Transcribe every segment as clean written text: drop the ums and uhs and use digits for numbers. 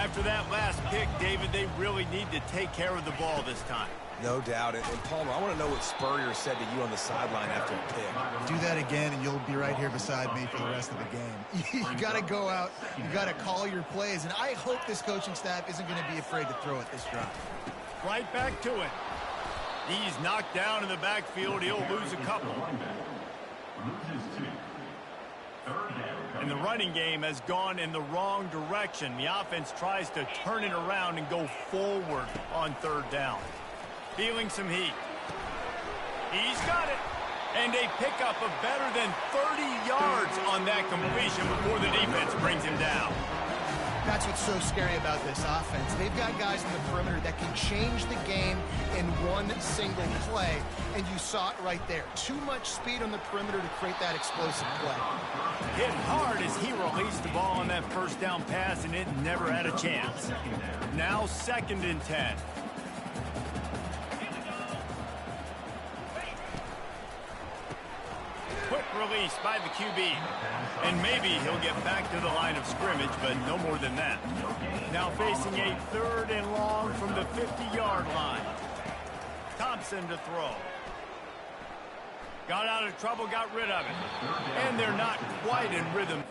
After that last pick, David, they really need to take care of the ball this time. No doubt. And Palmer, I want to know what Spurrier said to you on the sideline after a pick. Do that again, and you'll be right here beside me for the rest of the game. You got to go out. You got to call your plays. And I hope this coaching staff isn't going to be afraid to throw it this drive. Right back to it. He's knocked down in the backfield. He'll lose a couple. And the running game has gone in the wrong direction. The offense tries to turn it around and go forward on third down. Feeling some heat. He's got it. And a pickup of better than 30 yards on that completion before the defense brings him down. That's what's so scary about this offense. They've got guys in the perimeter that can change the game in one single play, and you saw it right there. Too much speed on the perimeter to create that explosive play. Hit hard as he released the ball on that first down pass, and it never had a chance. Now 2nd and 10. Quick release by the QB. And maybe he'll get back to the line of scrimmage, but no more than that. Now facing a 3rd and long from the 50-yard line. Thompson to throw. Got out of trouble, got rid of it. And they're not quite in rhythm.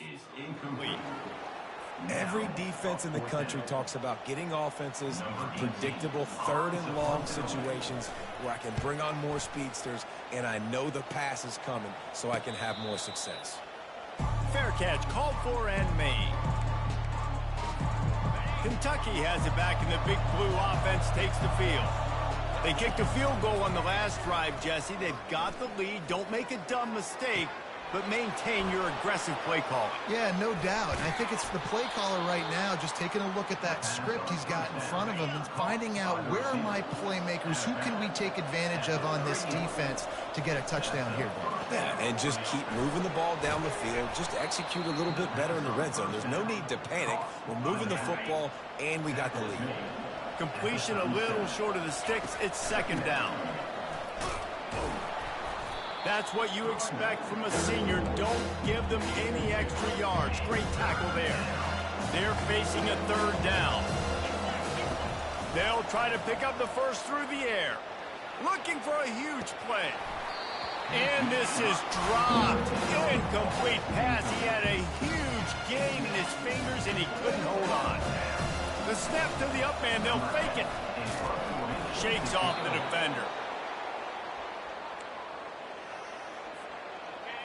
Is incomplete. Every defense in the country talks about getting offenses in predictable 3rd and long situations where I can bring on more speedsters and I know the pass is coming so I can have more success. Fair catch called for and made. Kentucky has it back, and the Big Blue offense takes the field. They kicked a field goal on the last drive, Jesse. They've got the lead. Don't make a dumb mistake, but maintain your aggressive play calling. Yeah, no doubt. I think it's the play caller right now just taking a look at that script he's got in front of him and finding out where are my playmakers, who can we take advantage of on this defense to get a touchdown here. Yeah, and just keep moving the ball down the field. Just execute a little bit better in the red zone. There's no need to panic. We're moving the football, and we got the lead. Completion a little short of the sticks. It's 2nd down. That's what you expect from a senior. Don't give them any extra yards. Great tackle there. They're facing a 3rd down. They'll try to pick up the first through the air. Looking for a huge play. And this is dropped. Incomplete pass. He had a huge gain in his fingers, and he couldn't hold on. The snap to the up man. They'll fake it. Shakes off the defender.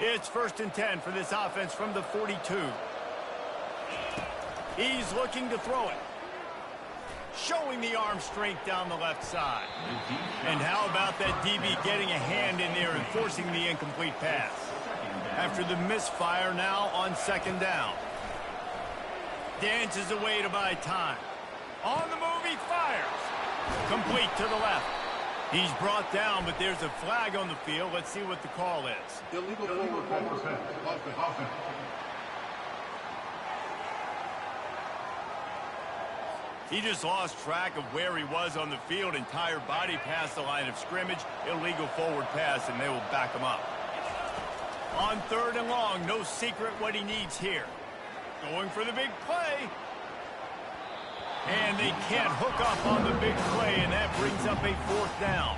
It's 1st and 10 for this offense from the 42. He's looking to throw it. Showing the arm strength down the left side. And how about that DB getting a hand in there and forcing the incomplete pass? After the misfire, now on 2nd down. Dances away to buy time. On the move, he fires. Complete to the left. He's brought down, but there's a flag on the field. Let's see what the call is. Illegal forward pass. He just lost track of where he was on the field. Entire body past the line of scrimmage. Illegal forward pass, and they will back him up. On 3rd and long, no secret what he needs here. Going for the big play. And they can't hook up on the big play, and that brings up a 4th down.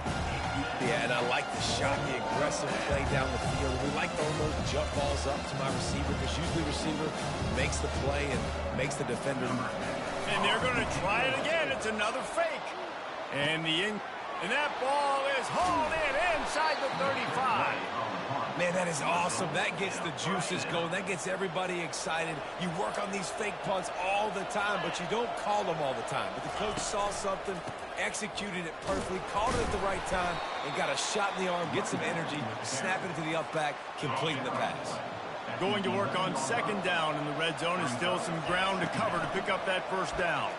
Yeah, and I like the shot, the aggressive play down the field. We like to almost jump balls up to my receiver because usually the receiver makes the play and makes the defender. And they're going to try it again. It's another fake. And that ball is hauled in inside the 35. Man, that is awesome. That gets the juices going. That gets everybody excited. You work on these fake punts all the time, but you don't call them all the time. But the coach saw something, executed it perfectly, called it at the right time, and got a shot in the arm, get some energy, snapping it to the up back, completing the pass. Going to work on 2nd down in the red zone, and still some ground to cover to pick up that 1st down.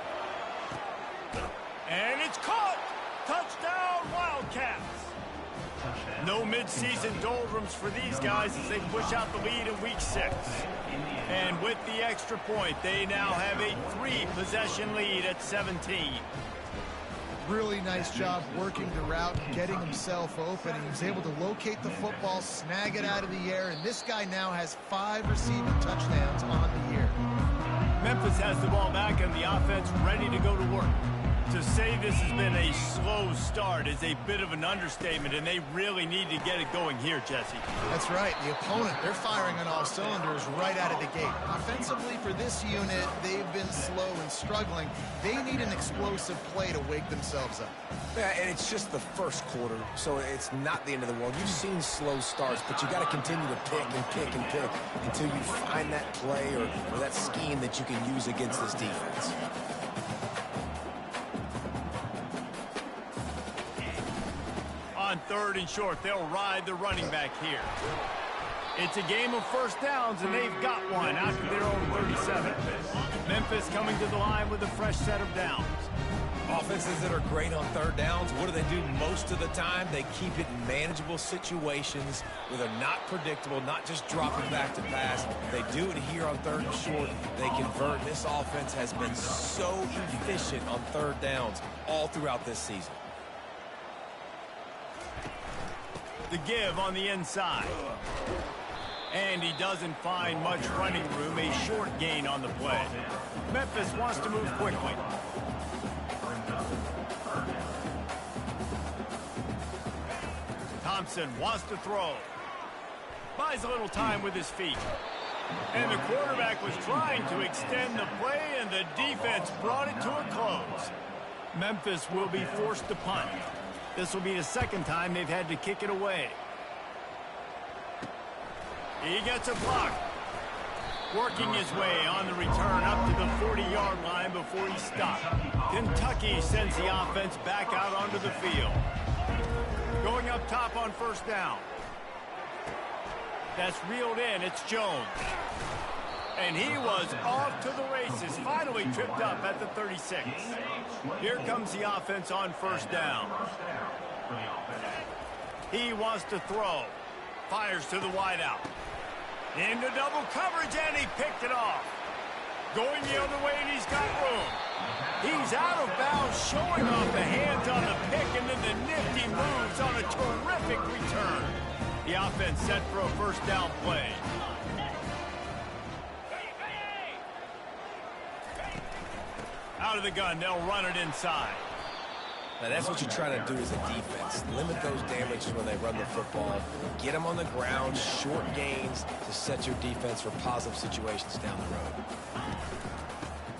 And it's caught! Touchdown, Wildcats! No midseason doldrums for these guys as they push out the lead in Week 6. And with the extra point, they now have a 3-possession lead at 17. Really nice job working the route, getting himself open. He was able to locate the football, snag it out of the air, and this guy now has 5 receiving touchdowns on the year. Memphis has the ball back and the offense ready to go to work. To say this has been a slow start is a bit of an understatement, and they really need to get it going here, Jesse. That's right. The opponent, they're firing on all cylinders right out of the gate. Offensively, for this unit, they've been slow and struggling. They need an explosive play to wake themselves up. Yeah, and it's just the first quarter, so it's not the end of the world. You've seen slow starts, but you got to continue to pick and pick and pick until you find that play or that scheme that you can use against this defense. On 3rd and short, they'll ride the running back here. It's a game of first downs, and they've got one after their own 37. Memphis coming to the line with a fresh set of downs. Offenses that are great on 3rd downs, what do? Most of the time, they keep it in manageable situations where they're not predictable, not just dropping back to pass. They do it here on 3rd and short. They convert. This offense has been so efficient on 3rd downs all throughout this season. The give on the inside. And he doesn't find much running room, a short gain on the play. Memphis wants to move quickly. Thompson wants to throw. Buys a little time with his feet. And the quarterback was trying to extend the play, and the defense brought it to a close. Memphis will be forced to punt. This will be the second time they've had to kick it away. He gets a block. Working his way on the return up to the 40-yard line before he stopped. Kentucky sends the offense back out onto the field. Going up top on 1st down. That's reeled in. It's Jones. And he was off to the races. Finally tripped up at the 36. Here comes the offense on 1st down. He wants to throw. Fires to the wideout. Into double coverage, and he picked it off. Going the other way, and he's got room. He's out of bounds, showing off the hands on the pick, and then the nifty moves on a terrific return. The offense set for a 1st down play. Out of the gun, they'll run it inside. Now, that's what you're trying to do as a defense. Limit those damages when they run the football. Get them on the ground, short gains to set your defense for positive situations down the road.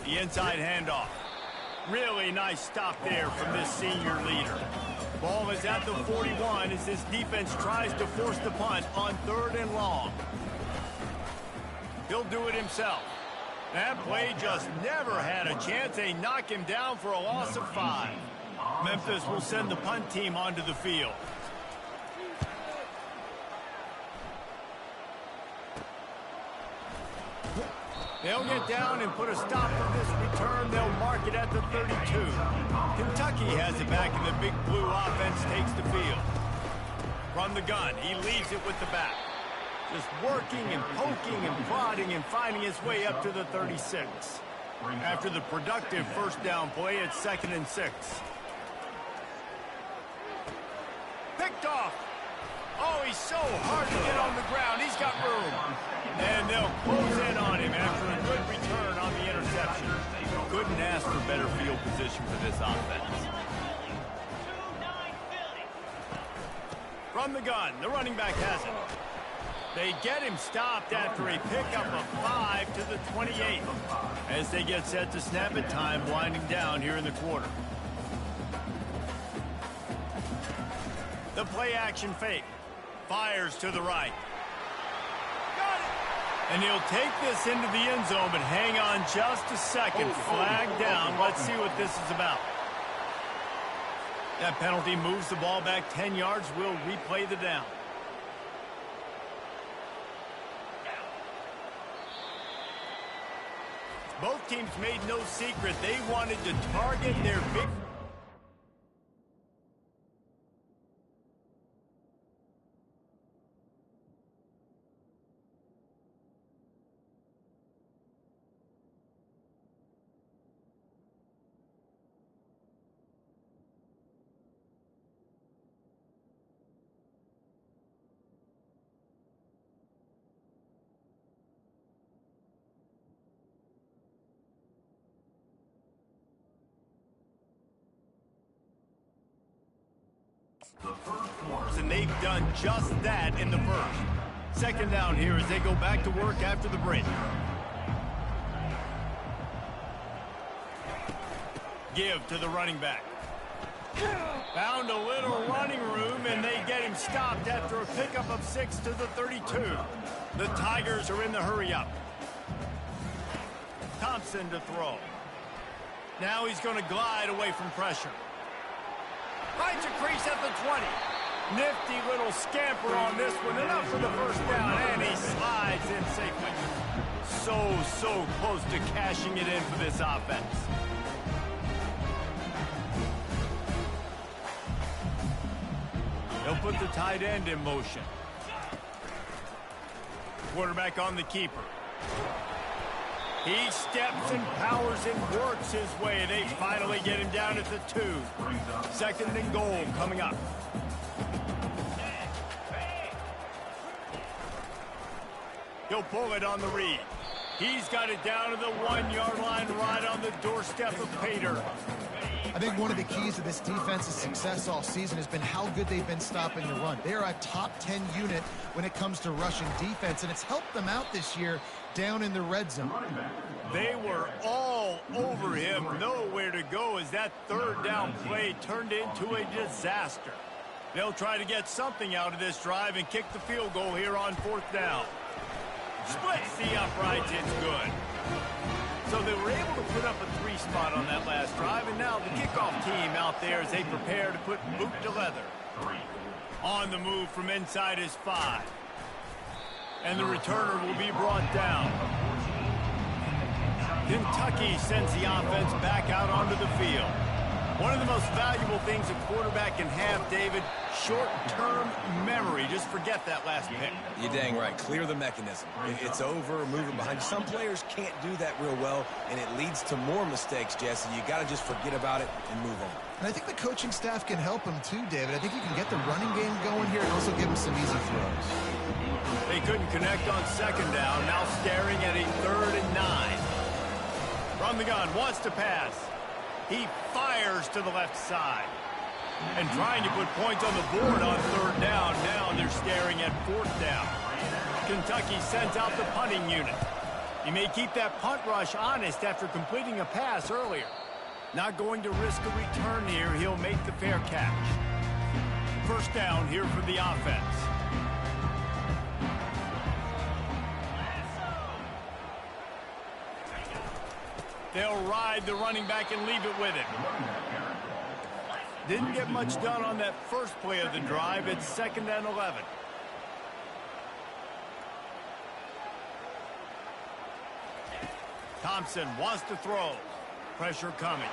The inside handoff. Really nice stop there from this senior leader. Ball is at the 41 as this defense tries to force the punt on 3rd and long. He'll do it himself. That play just never had a chance. They knock him down for a loss of 5. Memphis will send the punt team onto the field. They'll get down and put a stop to this return. They'll mark it at the 32. Kentucky has it back, and the big blue offense takes the field. From the gun, he leaves it with the back. Just working and poking and prodding and finding his way up to the 36. After the productive 1st down play, it's 2nd and 6. Picked off. Oh, he's so hard to get on the ground. He's got room. And they'll close in on him after a good return on the interception. Couldn't ask for better field position for this offense. From the gun, the running back has it. They get him stopped after a pickup of 5 to the 28. As they get set to snap it, time winding down here in the quarter. The play action fake. Fires to the right. Got it! And he'll take this into the end zone, but hang on just a second. Flag down. Let's see what this is about. That penalty moves the ball back 10 yards. We'll replay the down. Both teams made no secret. They wanted to target their big... And they've done just that in the first. Second down here as they go back to work after the break. Give to the running back. Found a little running room, and they get him stopped after a pickup of 6 to the 32. The Tigers are in the hurry-up. Thompson to throw. Now he's going to glide away from pressure. Finds a crease at the 20. Nifty little scamper on this one. Enough for the first down, and he slides in safely. So close to cashing it in for this offense. They'll put the tight end in motion. Quarterback on the keeper. He steps and powers and works his way. They finally get him down at the 2. Second and goal coming up. He'll pull it on the read. He's got it down to the 1-yard line right on the doorstep of Pater. I think one of the keys to this defense's success all season has been how good they've been stopping the run. They're a top 10 unit when it comes to rushing defense, and it's helped them out this year down in the red zone. They were all over him, nowhere to go as that third down play turned into a disaster. They'll try to get something out of this drive and kick the field goal here on 4th down. Splits the uprights, it's good. So they were able to put up a 3 spot on that last drive, and now the kickoff team out there as they prepare to put boot to leather. On the move from inside his 5. And the returner will be brought down. Kentucky sends the offense back out onto the field. One of the most valuable things a quarterback can have, David, short-term memory. Just forget that last pick. You're dang right. Clear the mechanism. It's over, moving behind you. Some players can't do that real well, and it leads to more mistakes, Jesse. You got to just forget about it and move on. And I think the coaching staff can help him too, David. I think you can get the running game going here and also give him some easy throws. They couldn't connect on second down. Now staring at a 3rd and 9. From the gun, wants to pass. He fires to the left side. And trying to put points on the board on 3rd down. Now they're staring at 4th down. Kentucky sends out the punting unit. He may keep that punt rush honest after completing a pass earlier. Not going to risk a return here. He'll make the fair catch. First down here for the offense. They'll ride the running back and leave it with him. Didn't get much done on that first play of the drive. It's 2nd and 11. Thompson wants to throw. Pressure coming.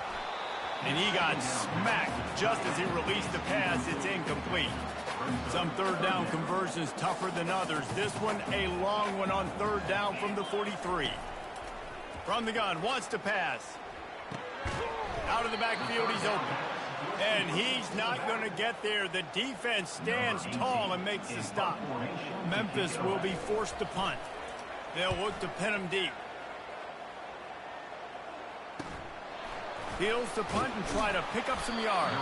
And he got smacked just as he released the pass. It's incomplete. Some 3rd down conversions tougher than others. This one a long one on 3rd down from the 43. From the gun, wants to pass. Out of the backfield, he's open. And he's not going to get there. The defense stands tall and makes the stop. Memphis will be forced to punt. They'll look to pin him deep. Heels to punt and try to pick up some yards.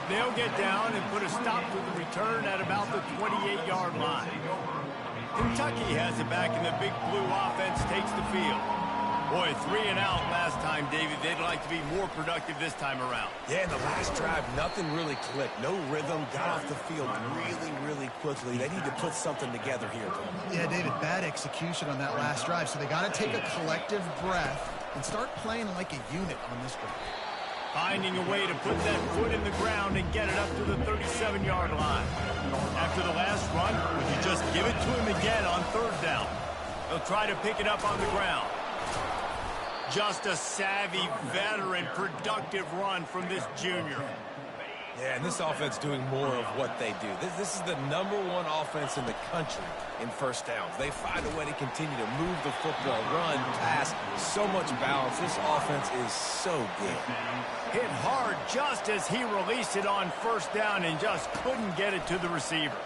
They'll get down and put a stop to the return at about the 28-yard line. Kentucky has it back, and the Big Blue offense takes the field. Boy, 3 and out last time, David. They'd like to be more productive this time around. Yeah, in the last drive, nothing really clicked. No rhythm, got off the field really quickly. They need to put something together here, Tom. Yeah, David, bad execution on that last drive, so they got to take a collective breath and start playing like a unit on this drive. Finding a way to put that foot in the ground and get it up to the 37-yard line. After the last run, you just give it to him again on 3rd down. They'll try to pick it up on the ground. Just a savvy, veteran, productive run from this junior. Yeah, and this offense doing more of what they do. This is the #1 offense in the country in first downs. They find a way to continue to move the football, run, pass, so much balance. This offense is so good. Hit hard just as he released it on 1st down and just couldn't get it to the receiver.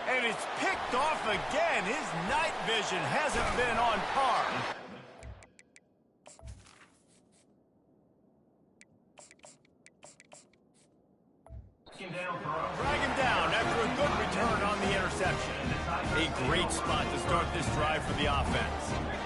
And it's picked off again. His night vision hasn't been on par. Down throw. Drag him down after a good return on the interception. A great spot to start this drive for the offense.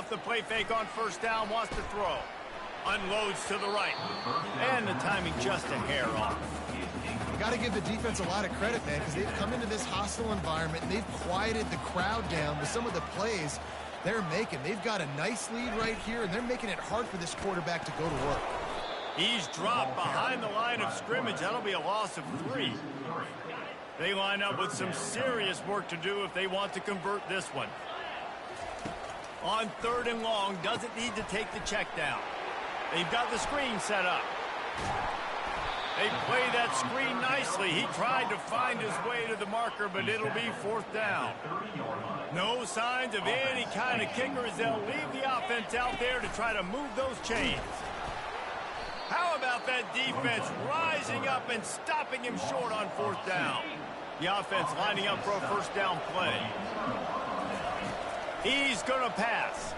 off the play fake on first down, wants to throw. Unloads to the right. And the timing just a hair off. Got to give the defense a lot of credit, man, because they've come into this hostile environment and they've quieted the crowd down with some of the plays they're making. They've got a nice lead right here, and they're making it hard for this quarterback to go to work. He's dropped behind the line of scrimmage. That'll be a loss of 3. They line up with some serious work to do if they want to convert this one. On 3rd and long, doesn't need to take the check down. They've got the screen set up. They play that screen nicely. He tried to find his way to the marker, but it'll be 4th down. No signs of any kind of kicker as they'll leave the offense out there to try to move those chains. How about that defense rising up and stopping him short on 4th down? The offense lining up for a first down play. He's going to pass.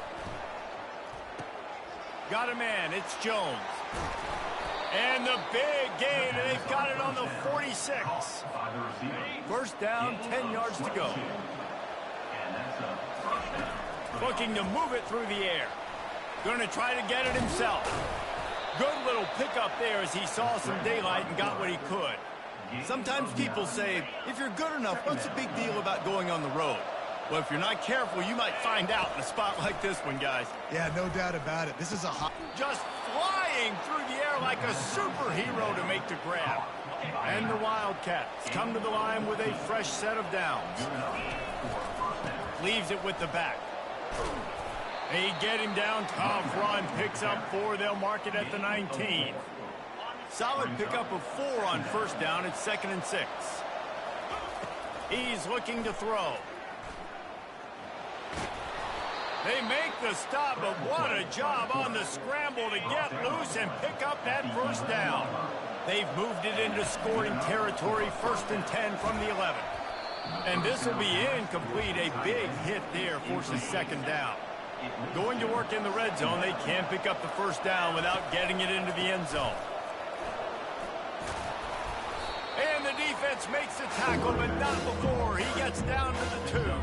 Got a man. It's Jones. And the big gain, and they've got it on the 46. First down, 10 yards to go. Looking to move it through the air. Going to try to get it himself. Good little pickup there as he saw some daylight and got what he could. Sometimes people say, if you're good enough, what's the big deal about going on the road? Well, if you're not careful, you might find out in a spot like this one, guys. Yeah, no doubt about it. This is a hot... Just flying through the air like a superhero to make the grab. And the Wildcats come to the line with a fresh set of downs. Leaves it with the back. They get him down. Tough run. Picks up 4. They'll mark it at the 19. Solid pickup of 4 on first down. It's 2nd and 6. He's looking to throw. They make the stop, but what a job on the scramble to get loose and pick up that first down. They've moved it into scoring territory, 1st and 10 from the 11. And this will be incomplete. A big hit there forces 2nd down. Going to work in the red zone. They can't pick up the first down without getting it into the end zone. And the defense makes the tackle, but not before he gets down to the 2.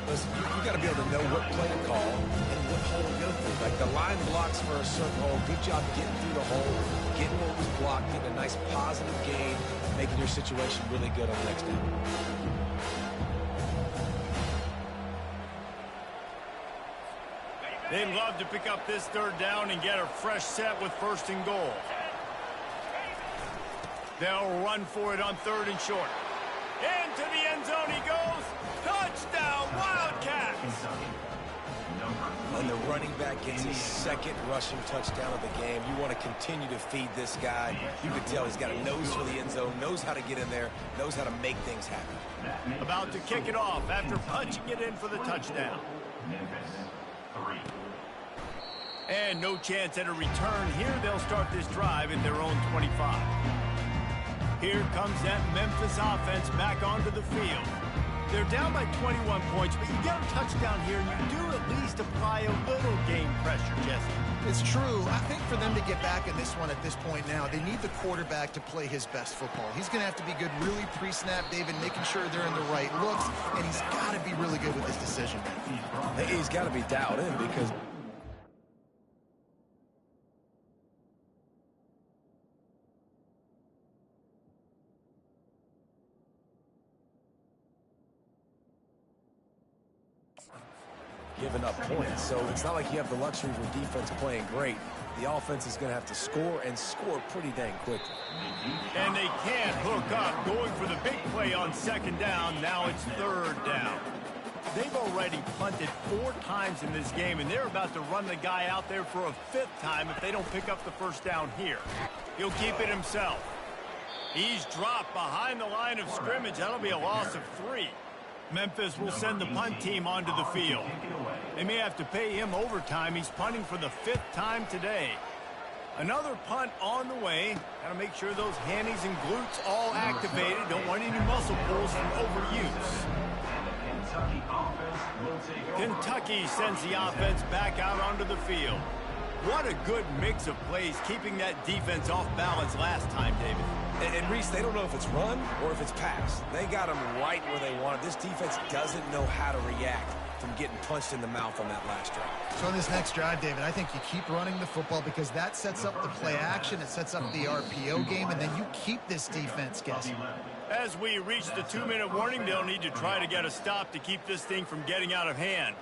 Listen, you got to be able to know what play to call and what hole to go through. Like the line blocks for a certain hole. Good job getting through the hole, getting what was blocked, getting a nice positive gain, making your situation really good on the next down. They'd love to pick up this 3rd down and get a fresh set with 1st and goal. They'll run for it on 3rd and short. Into the end zone he goes. Touchdown, Wildcats! And the running back gets his 2nd rushing touchdown of the game. You want to continue to feed this guy. You can tell he's got a nose for the end zone, knows how to get in there, knows how to make things happen. About to kick it off after punching it in for the touchdown. And no chance at a return here. They'll start this drive at their own 25. Here comes that Memphis offense back onto the field. They're down by 21 points, but you get a touchdown here, and you do at least apply a little game pressure, Jesse. It's true. I think for them to get back in this one at this point now, they need the quarterback to play his best football. He's going to have to be good really pre-snap, David, making sure they're in the right looks, and he's got to be really good with his decision. He's got to be dialed in because... giving up points, so it's not like you have the luxury of your defense playing great. The offense is going to have to score and score pretty dang quickly. And they can't hook up, going for the big play on 2nd down. Now it's 3rd down. They've already punted 4 times in this game, and they're about to run the guy out there for a 5th time if they don't pick up the first down here. He'll keep it himself. He's dropped behind the line of scrimmage. That'll be a loss of 3. Memphis will send the punt team onto the field. They may have to pay him overtime. He's punting for the 5th time today. Another punt on the way. Got to make sure those hammies and glutes all activated. Don't want any muscle pulls from overuse. Kentucky sends the offense back out onto the field. What a good mix of plays, keeping that defense off balance last time, David. And Reese, they don't know if it's run or if it's pass. They got them right where they want it. This defense doesn't know how to react from getting punched in the mouth on that last drive. So on this next drive, David, I think you keep running the football because that sets up the play action, it sets up the RPO game, and then you keep this defense guessing. As we reach the 2-minute warning, they'll need to try to get a stop to keep this thing from getting out of hand.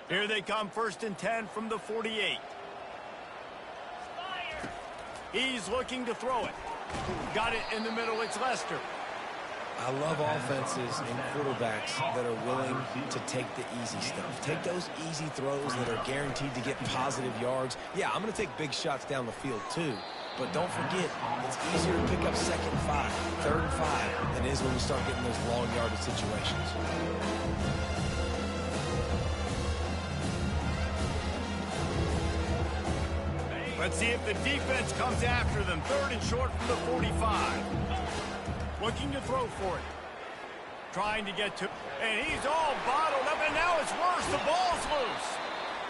Here they come, 1st and 10 from the 48. He's looking to throw it. Got it in the middle, it's Lester. I love offenses and quarterbacks that are willing to take the easy stuff. Take those easy throws that are guaranteed to get positive yards. Yeah, I'm going to take big shots down the field too. But don't forget, it's easier to pick up 2nd and 5, 3rd and 5 than it is when you start getting those long yardage situations. Let's see if the defense comes after them. 3rd and short from the 45. Looking to throw for it. Trying to get to... And he's all bottled up, and now it's worse. The ball's loose.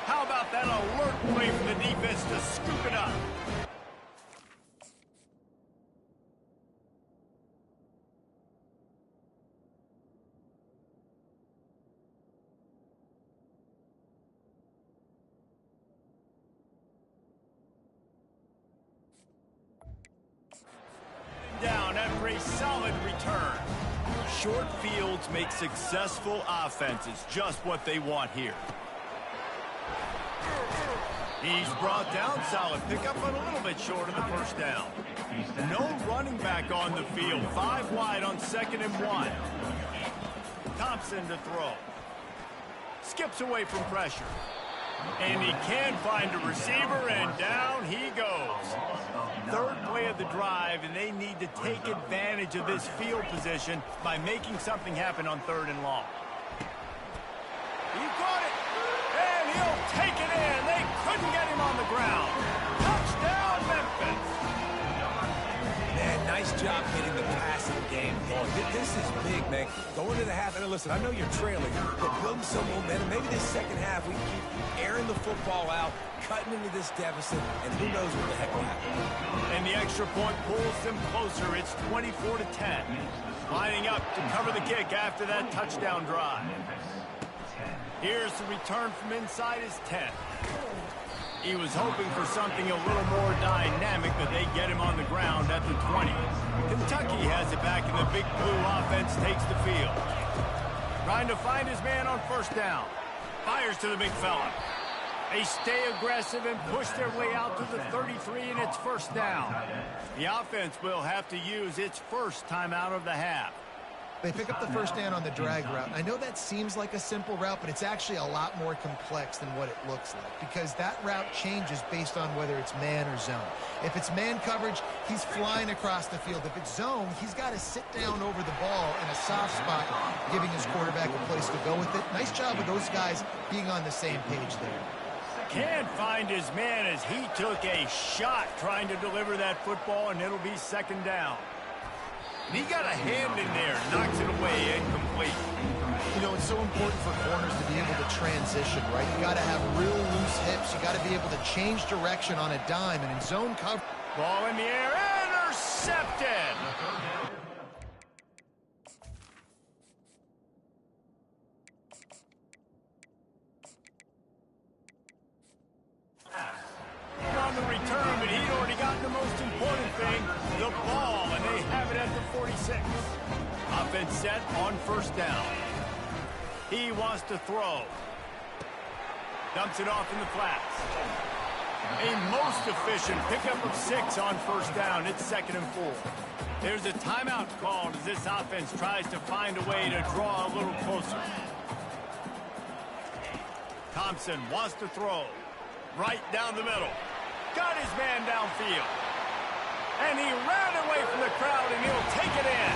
How about that alert play for the defense to scoop it up? Down after a solid return. Short fields make successful offenses just what they want here. He's brought down solid pickup, but a little bit short of the 1st down. No running back on the field. 5 wide on 2nd and 1. Thompson to throw. Skips away from pressure. And he can find a receiver, and down he goes. 3rd play of the drive, and they need to take advantage of this field position by making something happen on 3rd and long. He got it, and he'll take it in. They couldn't get him on the ground. Touchdown, Memphis. Man, nice job getting the passing game going. This is big, man. Going to the half, and listen, I know you're trailing, but building some momentum. Maybe this 2nd half we can keep airing the football out, cutting into this deficit, and who knows what the heck will happen. And the extra point pulls them closer. It's 24-10. Lining up to cover the kick after that touchdown drive. Here's the return from inside his 10. He was hoping for something a little more dynamic, but they get him on the ground at the 20. Kentucky has it back, and the big blue offense takes the field. Trying to find his man on 1st down. Fires to the big fella. They stay aggressive and push their way out to the 33, and it's 1st down. The offense will have to use its 1st timeout of the half. They pick up the 1st down on the drag route. I know that seems like a simple route, but it's actually a lot more complex than what it looks like because that route changes based on whether it's man or zone. If it's man coverage, he's flying across the field. If it's zone, he's got to sit down over the ball in a soft spot, giving his quarterback a place to go with it. Nice job of those guys being on the same page there. Can't find his man as he took a shot trying to deliver that football, and it'll be 2nd down. And he got a hand in there, knocks it away, incomplete. You know, it's so important for corners to be able to transition, right? You got to have real loose hips. You got to be able to change direction on a dime, and in zone cover. Ball in the air, intercepted. On the return, but he'd already gotten the most important thing, the ball, and they have it at the 46. Offense set on 1st down. He wants to throw. Dumps it off in the flats. A most efficient pickup of 6 on 1st down. It's 2nd and 4. There's a timeout called as this offense tries to find a way to draw a little closer. Thompson wants to throw. Right down the middle. Got his man downfield. And he ran away from the crowd, and he'll take it in.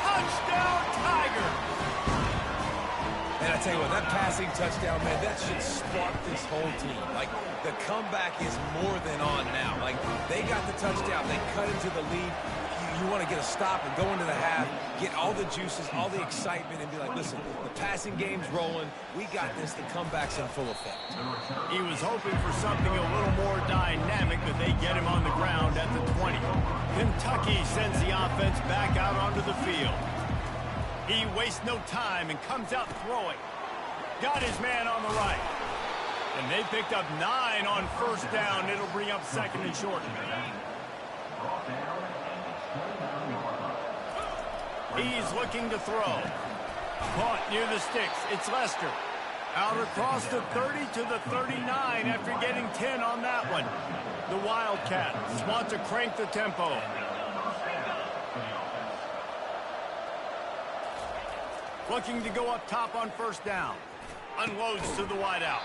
Touchdown, Tiger! And I tell you what, that passing touchdown, man, that should spark this whole team. Like, the comeback is more than on now. Like, they got the touchdown. They cut into the lead. You you want to get a stop and go into the half, get all the juices, all the excitement, and be like, listen, the passing game's rolling. We got this. The comeback's in full effect. He was hoping for something a little more dynamic, but they get him on the ground at the 20. Kentucky sends the offense back out onto the field. He wastes no time and comes out throwing. Got his man on the right. And they picked up 9 on first down. It'll bring up second and short. He's looking to throw. Caught near the sticks. It's Lester. Out across the 30 to the 39 after getting 10 on that one. The Wildcats want to crank the tempo. Looking to go up top on first down. Unloads to the wideout.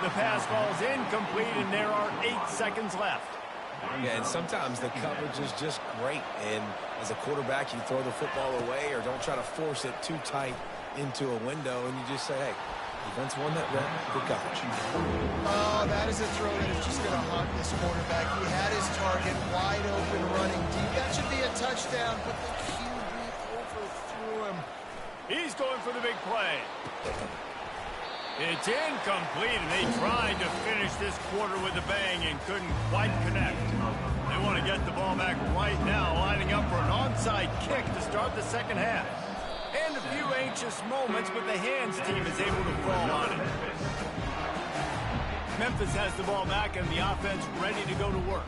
The pass falls incomplete, and there are 8 seconds left. Yeah, and sometimes the coverage is just great. And as a quarterback, you throw the football away or don't try to force it too tight into a window, and you just say, hey, defense won that rep. Good coverage. Oh, that is a throw that is just going to haunt this quarterback. He had his target wide open running deep. That should be a touchdown, but the QB overthrew him. He's going for the big play. It's incomplete, and they tried to finish this quarter with a bang and couldn't quite connect. They want to get the ball back right now, lining up for an onside kick to start the second half. And a few anxious moments, but the hands team is able to fall on it. Memphis has the ball back and the offense ready to go to work.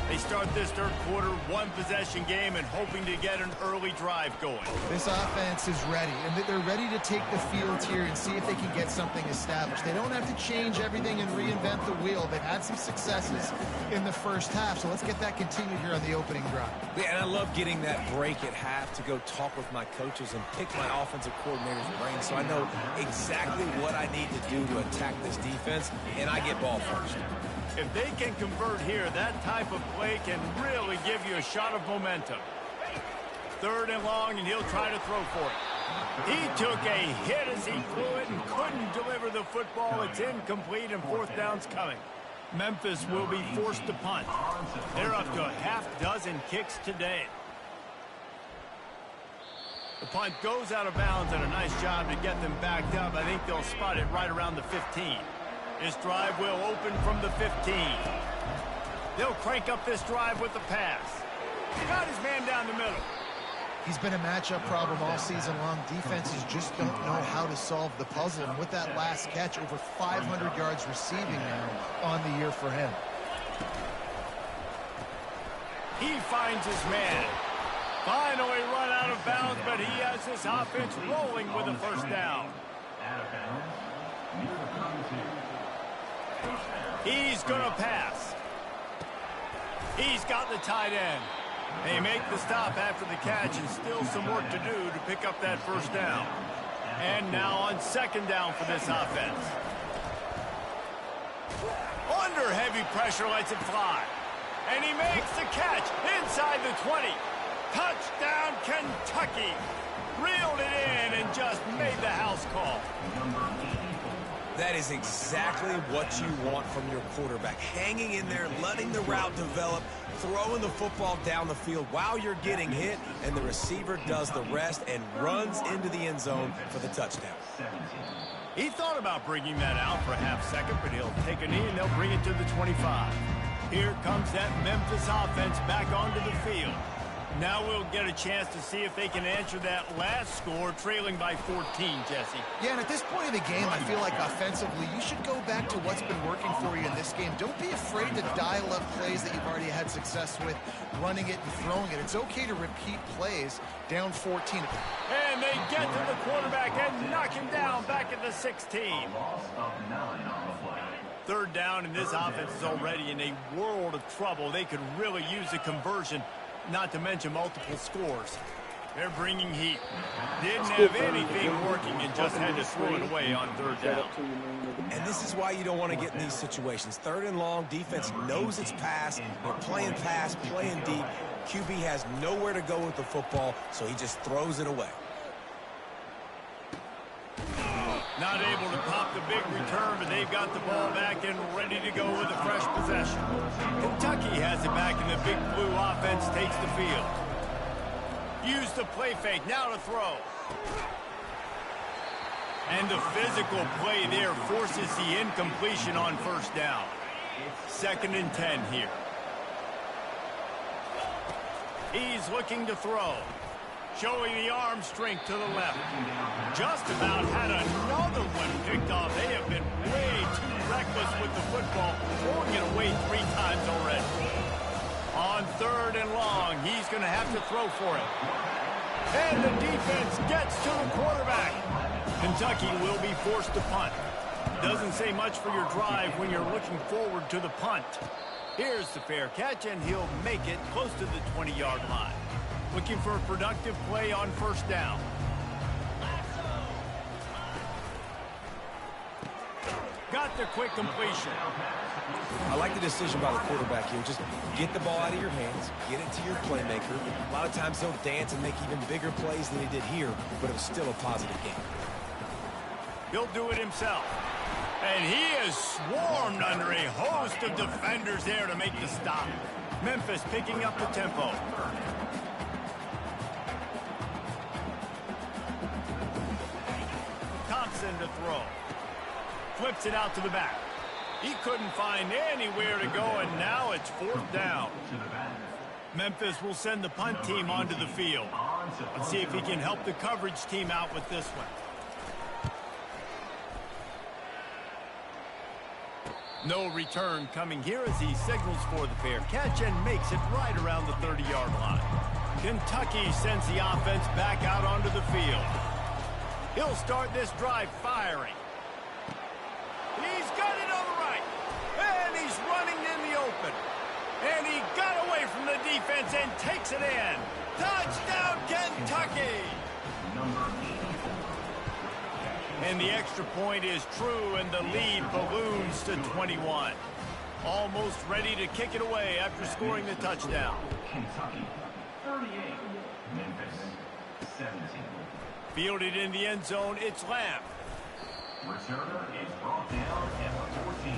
They start this third quarter, one-possession game, and hoping to get an early drive going. This offense is ready, and they're ready to take the field here and see if they can get something established. They don't have to change everything and reinvent the wheel. They've had some successes in the first half, so let's get that continued here on the opening drive. Yeah, and I love getting that break at half to go talk with my coaches and pick my offensive coordinator's brain so I know exactly what I need to do to attack this defense, and I get ball first. If they can convert here, that type of play can really give you a shot of momentum. Third and long, and he'll try to throw for it. He took a hit as he threw it and couldn't deliver the football. It's incomplete, and fourth down's coming. Memphis will be forced to punt. They're up to a half-dozen kicks today. The punt goes out of bounds, and a nice job to get them backed up. I think they'll spot it right around the 15. This drive will open from the 15. They'll crank up this drive with the pass. Got his man down the middle. He's been a matchup problem all season long. Defenses just don't know how to solve the puzzle. And with that last catch, over 500 yards receiving now on the year for him. He finds his man. Finally run out of bounds, but he has this offense rolling with a first down. He's going to pass. He's got the tight end. They make the stop after the catch, and still some work to do to pick up that first down. And now on second down for this offense. Under heavy pressure, lets it fly. And he makes the catch inside the 20. Touchdown, Kentucky. Reeled it in and just made the house call. That is exactly what you want from your quarterback. Hanging in there, letting the route develop, throwing the football down the field while you're getting hit, and the receiver does the rest and runs into the end zone for the touchdown. He thought about bringing that out for a half second, but he'll take a knee and they'll bring it to the 25. Here comes that Memphis offense back onto the field. Now we'll get a chance to see if they can answer that last score, trailing by 14, Jesse. Yeah, and at this point of the game, I feel like offensively, you should go back to what's been working for you in this game. Don't be afraid to dial up plays that you've already had success with, running it and throwing it. It's okay to repeat plays down 14. And they get to the quarterback and knock him down back at the 16. Third down, and this offense is already in a world of trouble. They could really use a conversion, not to mention multiple scores. They're bringing heat. Didn't have anything working and just had to throw it away on third down. And this is why you don't want to get in these situations. Third and long, defense knows it's pass. They're playing pass, playing deep. QB has nowhere to go with the football, so he just throws it away. Not able to pop the big return, but they've got the ball back and ready to go with a fresh possession. Kentucky has it back, and the big blue offense takes the field. Use the play fake. Now to throw. And the physical play there forces the incompletion on first down. 2nd and 10 here. He's looking to throw. Showing the arm strength to the left. Just about had another one picked off. They have been way too reckless with the football, throwing it away 3 times already. On 3rd and long, he's going to have to throw for it. And the defense gets to the quarterback. Kentucky will be forced to punt. Doesn't say much for your drive when you're looking forward to the punt. Here's the fair catch, and he'll make it close to the 20-yard line. Looking for a productive play on first down. Got the quick completion. I like the decision by the quarterback here. Just get the ball out of your hands, get it to your playmaker. A lot of times he'll dance and make even bigger plays than he did here, but it was still a positive game. He'll do it himself. And he is swarmed under a host of defenders there to make the stop. Memphis picking up the tempo. Thompson to throw. Flips it out to the back. He couldn't find anywhere to go, and now it's 4th down. Memphis will send the punt team onto the field. Let's see if he can help the coverage team out with this one. No return coming here as he signals for the fair catch and makes it right around the 30-yard line. Kentucky sends the offense back out onto the field. He'll start this drive firing. He's got it on the right. And he's running in the open. And he got away from the defense and takes it in. Touchdown, Kentucky! And the extra point is true, and the lead balloons to 21. Almost ready to kick it away after scoring the touchdown. Kentucky 38, Memphis 17. Fielded in the end zone, it's Lamb. Returner is brought down at the 14.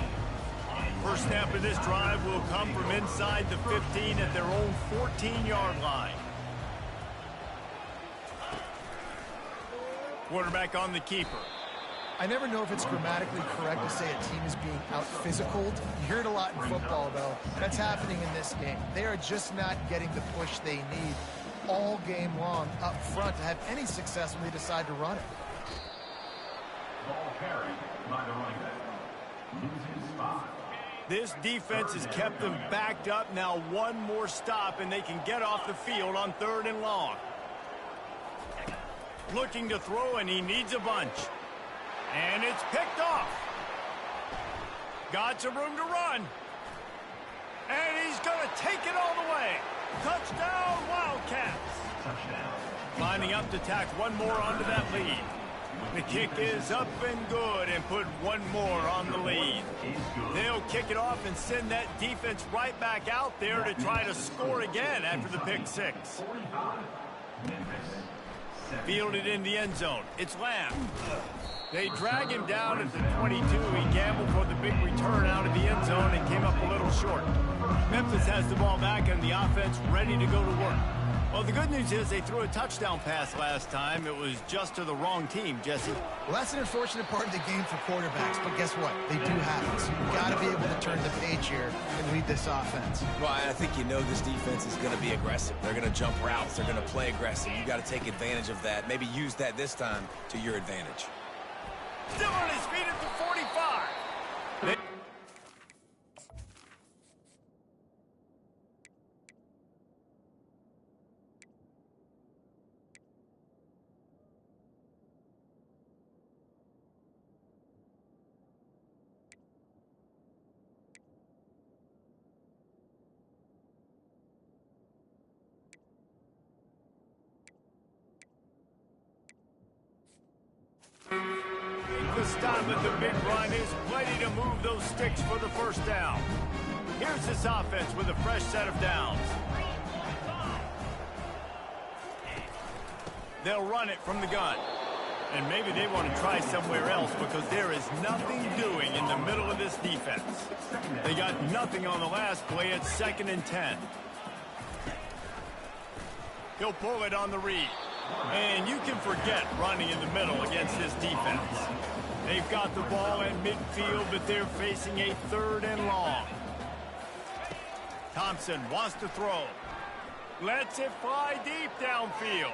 First snap of this drive will come from inside the 15 at their own 14-yard line. Quarterback on the keeper. I never know if it's grammatically correct to say a team is being out-physicaled. You hear it a lot in football, though. That's happening in this game. They are just not getting the push they need all game long up front to have any success when they decide to run it. Ball carried by the running back. Losing spot. This defense has kept them backed up. Now one more stop, and they can get off the field on 3rd and long. Looking to throw, and he needs a bunch. And it's picked off. Got some room to run. And he's going to take it all the way. Touchdown, Wildcats. Touchdown. Lining up to tack one more onto that lead. The kick is up and good and put one more on the lead. They'll kick it off and send that defense right back out there to try to score again after the pick six. Fielded in the end zone. It's Lamb. They drag him down at the 22. He gambled for the big return out of the end zone and came up a little short. Memphis has the ball back and the offense ready to go to work. Well, the good news is they threw a touchdown pass last time. It was just to the wrong team, Jesse. Well, that's an unfortunate part of the game for quarterbacks, but guess what? They do have it. So you've got to be able to turn the page here and lead this offense. Well, I think you know this defense is going to be aggressive. They're going to jump routes. They're going to play aggressive. You've got to take advantage of that. Maybe use that this time to your advantage. Still on his feet at the 45. The stop at the big run is plenty to move those sticks for the first down. Here's this offense with a fresh set of downs. They'll run it from the gun. And maybe they want to try somewhere else because there is nothing doing in the middle of this defense. They got nothing on the last play at 2nd and 10. He'll pull it on the read. And you can forget running in the middle against this defense. They've got the ball at midfield, but they're facing a 3rd and long. Thompson wants to throw. Lets it fly deep downfield.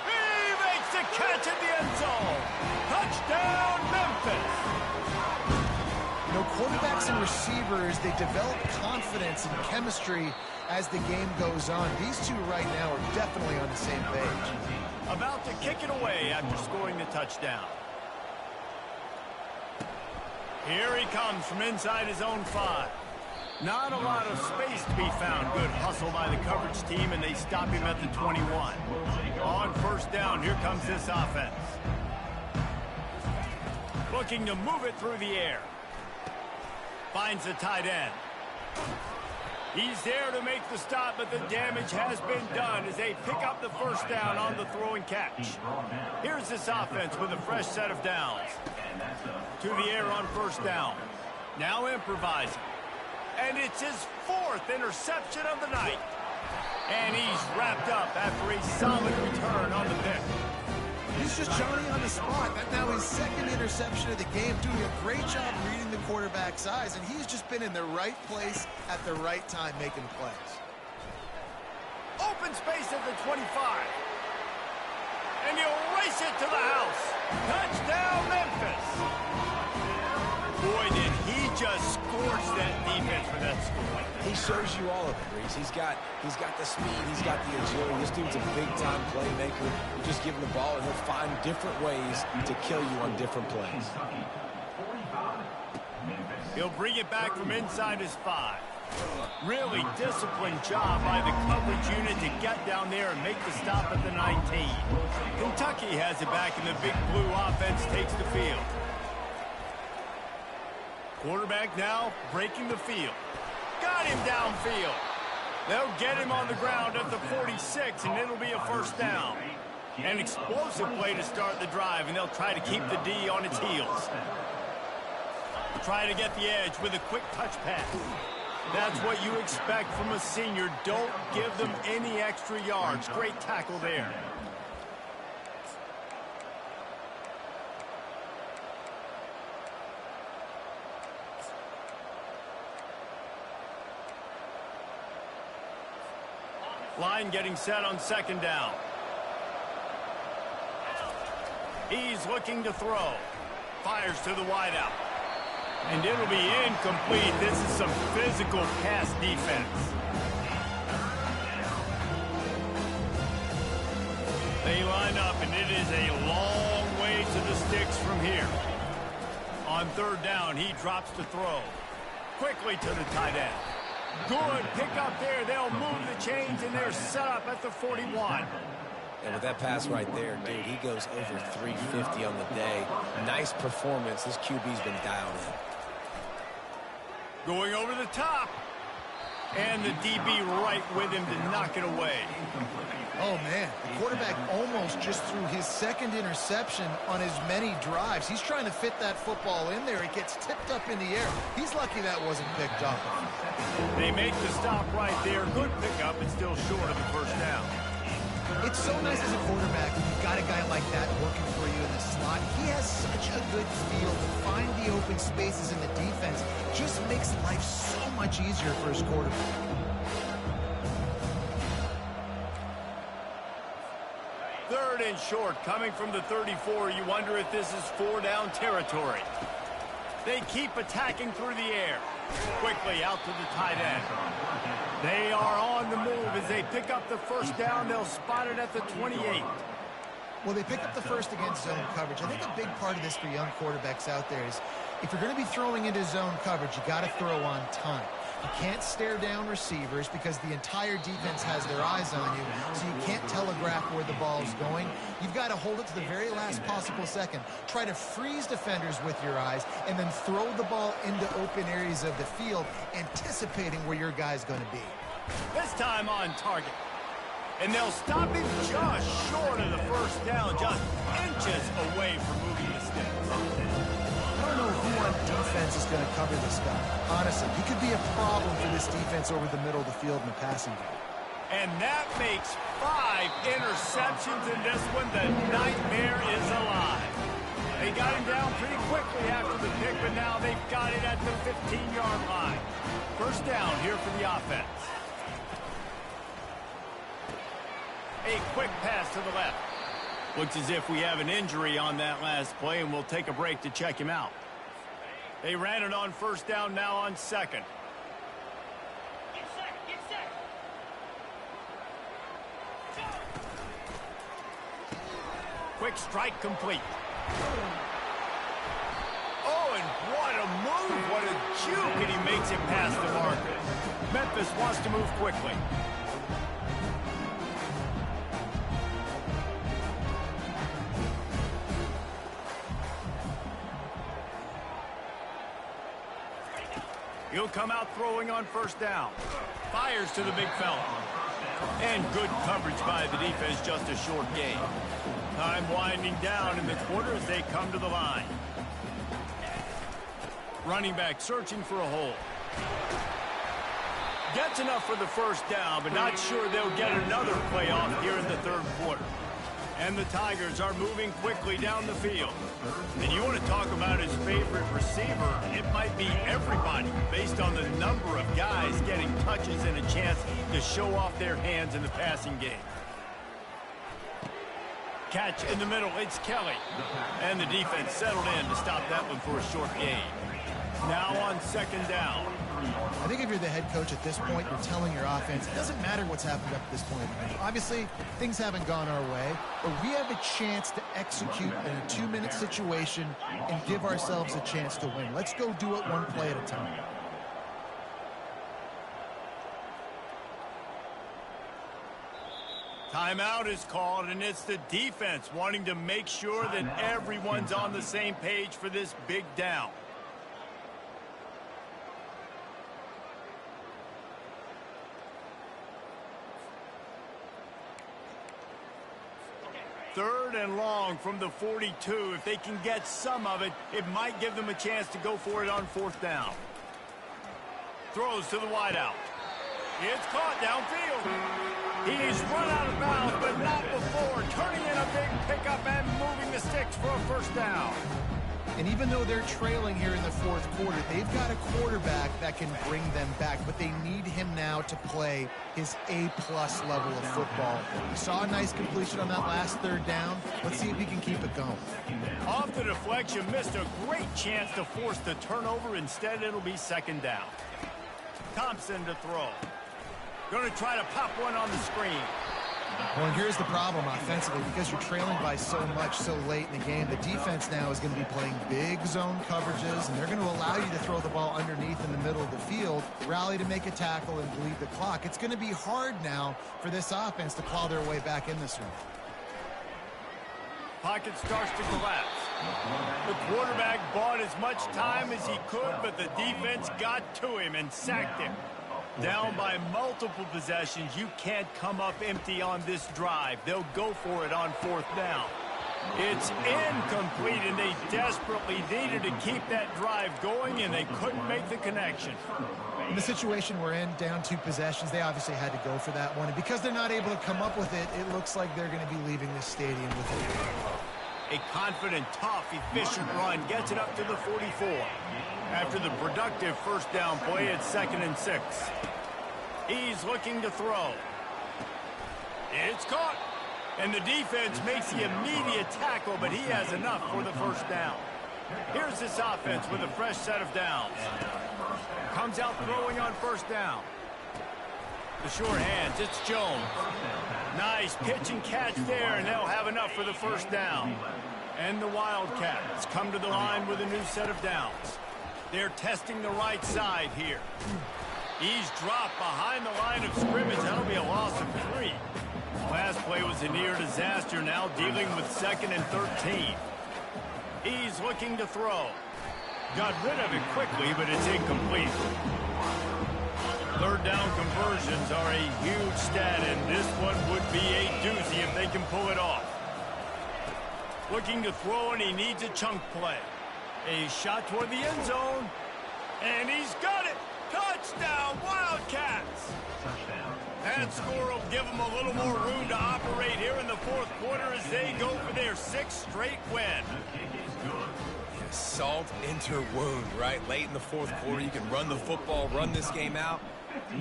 He makes the catch in the end zone. Touchdown, Memphis. You know, quarterbacks and receivers, they develop confidence and chemistry as the game goes on. These two right now are definitely on the same page. About to kick it away after scoring the touchdown. Here he comes from inside his own 5. Not a lot of space to be found. Good hustle by the coverage team, and they stop him at the 21. On 1st down, here comes this offense. Looking to move it through the air. Finds the tight end. He's there to make the stop, but the damage has been done as they pick up the 1st down on the throw and catch. Here's this offense with a fresh set of downs. To the air on 1st down. Now improvising. And it's his 4th interception of the night. And he's wrapped up after a solid return on the pick. He's just Johnny on the spot. That's now his 2nd interception of the game, doing a great job reading the quarterback's eyes, and he's just been in the right place at the right time making plays. Open space at the 25. And he'll race it to the house. Touchdown, Memphis. Boy, did he just scorch that defense for that score. He shows you all of it, Reese. He's got the speed, he's got the agility. This dude's a big-time playmaker. You just give him the ball, and he'll find different ways to kill you on different plays. He'll bring it back from inside his 5. Really disciplined job by the coverage unit to get down there and make the stop at the 19. Kentucky has it back, and the big blue offense takes the field. Quarterback now breaking the field. Got him downfield. They'll get him on the ground at the 46, and it'll be a 1st down. An explosive play to start the drive, and they'll try to keep the D on its heels. Try to get the edge with a quick touch pass. That's what you expect from a senior. Don't give them any extra yards. Great tackle there. Line getting set on 2nd down. He's looking to throw. Fires to the wideout. And it'll be incomplete. This is some physical pass defense. They line up, and it is a long way to the sticks from here. On 3rd down, he drops to throw. Quickly to the tight end. Good pick up there. They'll move the chains, and they're set up at the 41. And with that pass right there, dude, he goes over 350 on the day. Nice performance. This QB's been dialed in. Going over the top. And the DB right with him to knock it away. Oh, man. The quarterback almost just threw his 2nd interception on as many drives. He's trying to fit that football in there. It gets tipped up in the air. He's lucky that wasn't picked up. They make the stop right there. Good pickup, but still short of the 1st down. It's so nice as a quarterback when you've got a guy like that working for you in the slot. He has such a good feel to find the open spaces in the defense. Just makes life so much easier for his quarterback. Third and short, coming from the 34. You wonder if this is 4-down territory. They keep attacking through the air. Quickly out to the tight end. They are on the move as they pick up the 1st down. They'll spot it at the 28. Well, they pick up the 1st against zone coverage. I think a big part of this for young quarterbacks out there is if you're going to be throwing into zone coverage, you got to throw on time. You can't stare down receivers because the entire defense has their eyes on you, so you can't telegraph where the ball's going. You've got to hold it to the very last possible second. Try to freeze defenders with your eyes and then throw the ball into open areas of the field, anticipating where your guy's going to be. This time on target. And they'll stop him just short of the 1st down, just inches away from moving the sticks. I don't know who on defense is going to cover this guy. Honestly, he could be a problem for this defense over the middle of the field in the passing game. And that makes 5 interceptions in this one. The nightmare is alive. They got him down pretty quickly after the pick, but now they've got it at the 15-yard line. First down here for the offense. A quick pass to the left. Looks as if we have an injury on that last play, and we'll take a break to check him out. They ran it on first down, now on second. Get set. Quick strike complete. Oh, and what a move, what a juke, and he makes it past the marker. Memphis wants to move quickly. He'll come out throwing on first down. Fires to the big fella. And good coverage by the defense, just a short gain. Time winding down in the quarter as they come to the line. Running back searching for a hole. Gets enough for the first down, but not sure they'll get another play off here in the third quarter. And the Tigers are moving quickly down the field. And you want to talk about his favorite receiver, it might be everybody, based on the number of guys getting touches and a chance to show off their hands in the passing game. Catch in the middle, it's Kelly. And the defense settled in to stop that one for a short gain. Now on second down. I think if you're the head coach at this point, you're telling your offense, it doesn't matter what's happened up to this point. Obviously, things haven't gone our way, but we have a chance to execute in a 2-minute situation and give ourselves a chance to win. Let's go do it one play at a time. Timeout is called, and it's the defense wanting to make sure that everyone's on the same page for this big down. Third and long from the 42. If they can get some of it, it might give them a chance to go for it on fourth down. Throws to the wideout. It's caught downfield. He's run out of bounds, but not before. Turning in a big pickup and moving the sticks for a first down. And even though they're trailing here in the fourth quarter, they've got a quarterback that can bring them back, but they need him now to play his A-plus level of football. We saw a nice completion on that last third down. Let's see if he can keep it going. Off the deflection, missed a great chance to force the turnover. Instead, it'll be second down. Thompson to throw. Going to try to pop one on the screen. Well, and here's the problem offensively, because you're trailing by so much so late in the game. The defense now is going to be playing big zone coverages, and they're going to allow you to throw the ball underneath in the middle of the field, rally to make a tackle, and bleed the clock. It's going to be hard now for this offense to claw their way back in this one. Pocket starts to collapse. The quarterback bought as much time as he could, but the defense got to him and sacked him. Down by multiple possessions, you can't come up empty on this drive. They'll go for it on fourth down. It's incomplete, and they desperately needed to keep that drive going, and they couldn't make the connection. In the situation we're in, down 2 possessions, they obviously had to go for that one. And because they're not able to come up with it, it looks like they're going to be leaving this stadium with it. A confident, tough, efficient run gets it up to the 44. After the productive first down play, it's 2nd and 6. He's looking to throw. It's caught. And the defense makes the immediate tackle, but he has enough for the first down. Here's this offense with a fresh set of downs. Comes out throwing on first down. The short hands, it's Jones. Nice pitch and catch there, and they'll have enough for the first down. And the Wildcats come to the line with a new set of downs. They're testing the right side here. He's dropped behind the line of scrimmage. That'll be a loss of 3. Last play was a near disaster, now dealing with 2nd and 13. He's looking to throw. Got rid of it quickly, but it's incomplete. Third down conversions are a huge stat, and this one would be a doozy if they can pull it off. Looking to throw, and he needs a chunk play. A shot toward the end zone, and he's got it! Touchdown, Wildcats! That score will give them a little more room to operate here in the fourth quarter as they go for their 6th straight win. Salt into wound, right? Late in the fourth quarter, you can run the football, run this game out.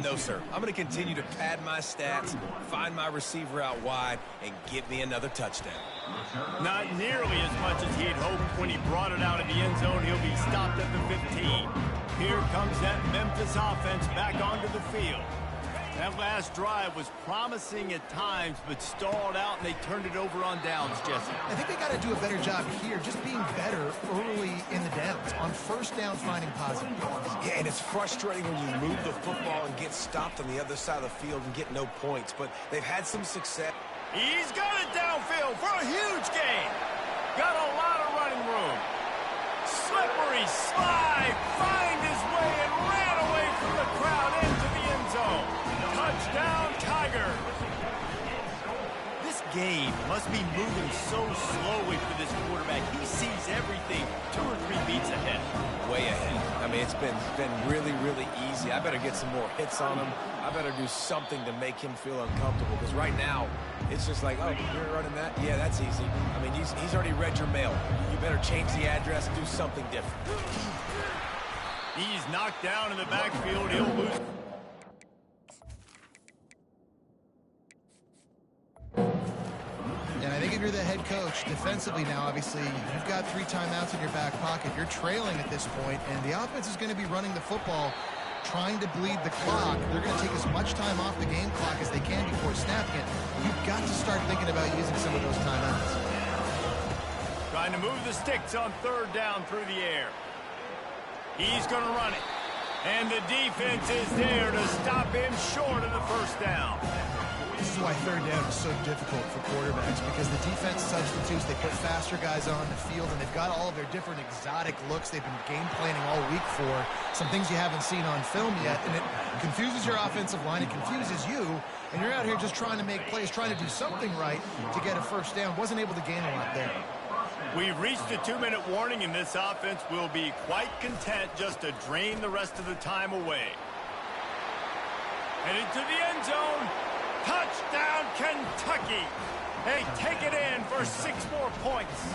No, sir. I'm going to continue to pad my stats, find my receiver out wide, and get me another touchdown. Not nearly as much as he had hoped when he brought it out of the end zone. He'll be stopped at the 15. Here comes that Memphis offense back onto the field. That last drive was promising at times, but stalled out, and they turned it over on downs, Jesse. I think they got to do a better job here, just being better early in the downs. On first down, finding positive. Yeah, and it's frustrating when you move the football and get stopped on the other side of the field and get no points, but they've had some success. He's got it downfield for a huge gain. Got a lot of running room. Slippery slide, find his way and ran away from the crowd into the end zone. Touchdown, Tiger. This game must be moving so slowly for this quarterback. He sees everything 2 or 3 beats ahead. Way ahead. I mean, it's been really, really easy. I better get some more hits on him. I better do something to make him feel uncomfortable, because right now, it's just like, oh, you're running that? Yeah, that's easy. I mean, he's already read your mail. You better change the address and do something different. He's knocked down in the backfield. He'll lose. And I think if you're the head coach, defensively now, obviously, you've got 3 timeouts in your back pocket. You're trailing at this point, and the offense is going to be running the football, trying to bleed the clock. They're going to take as much time off the game clock as they can before snapping it. You've got to start thinking about using some of those timeouts. Trying to move the sticks on 3rd down through the air. He's going to run it. And the defense is there to stop him short of the 1st down. This is why 3rd down is so difficult for quarterbacks, because the defense substitutes, they put faster guys on the field, and they've got all of their different exotic looks they've been game planning all week for, some things you haven't seen on film yet, and it confuses your offensive line, it confuses you, and you're out here just trying to make plays, trying to do something right to get a 1st down. Wasn't able to gain a lot there. We've reached a 2-minute warning, and this offense will be quite content just to drain the rest of the time away. Headed to the end zone. Touchdown, Kentucky. They take it in for 6 more points.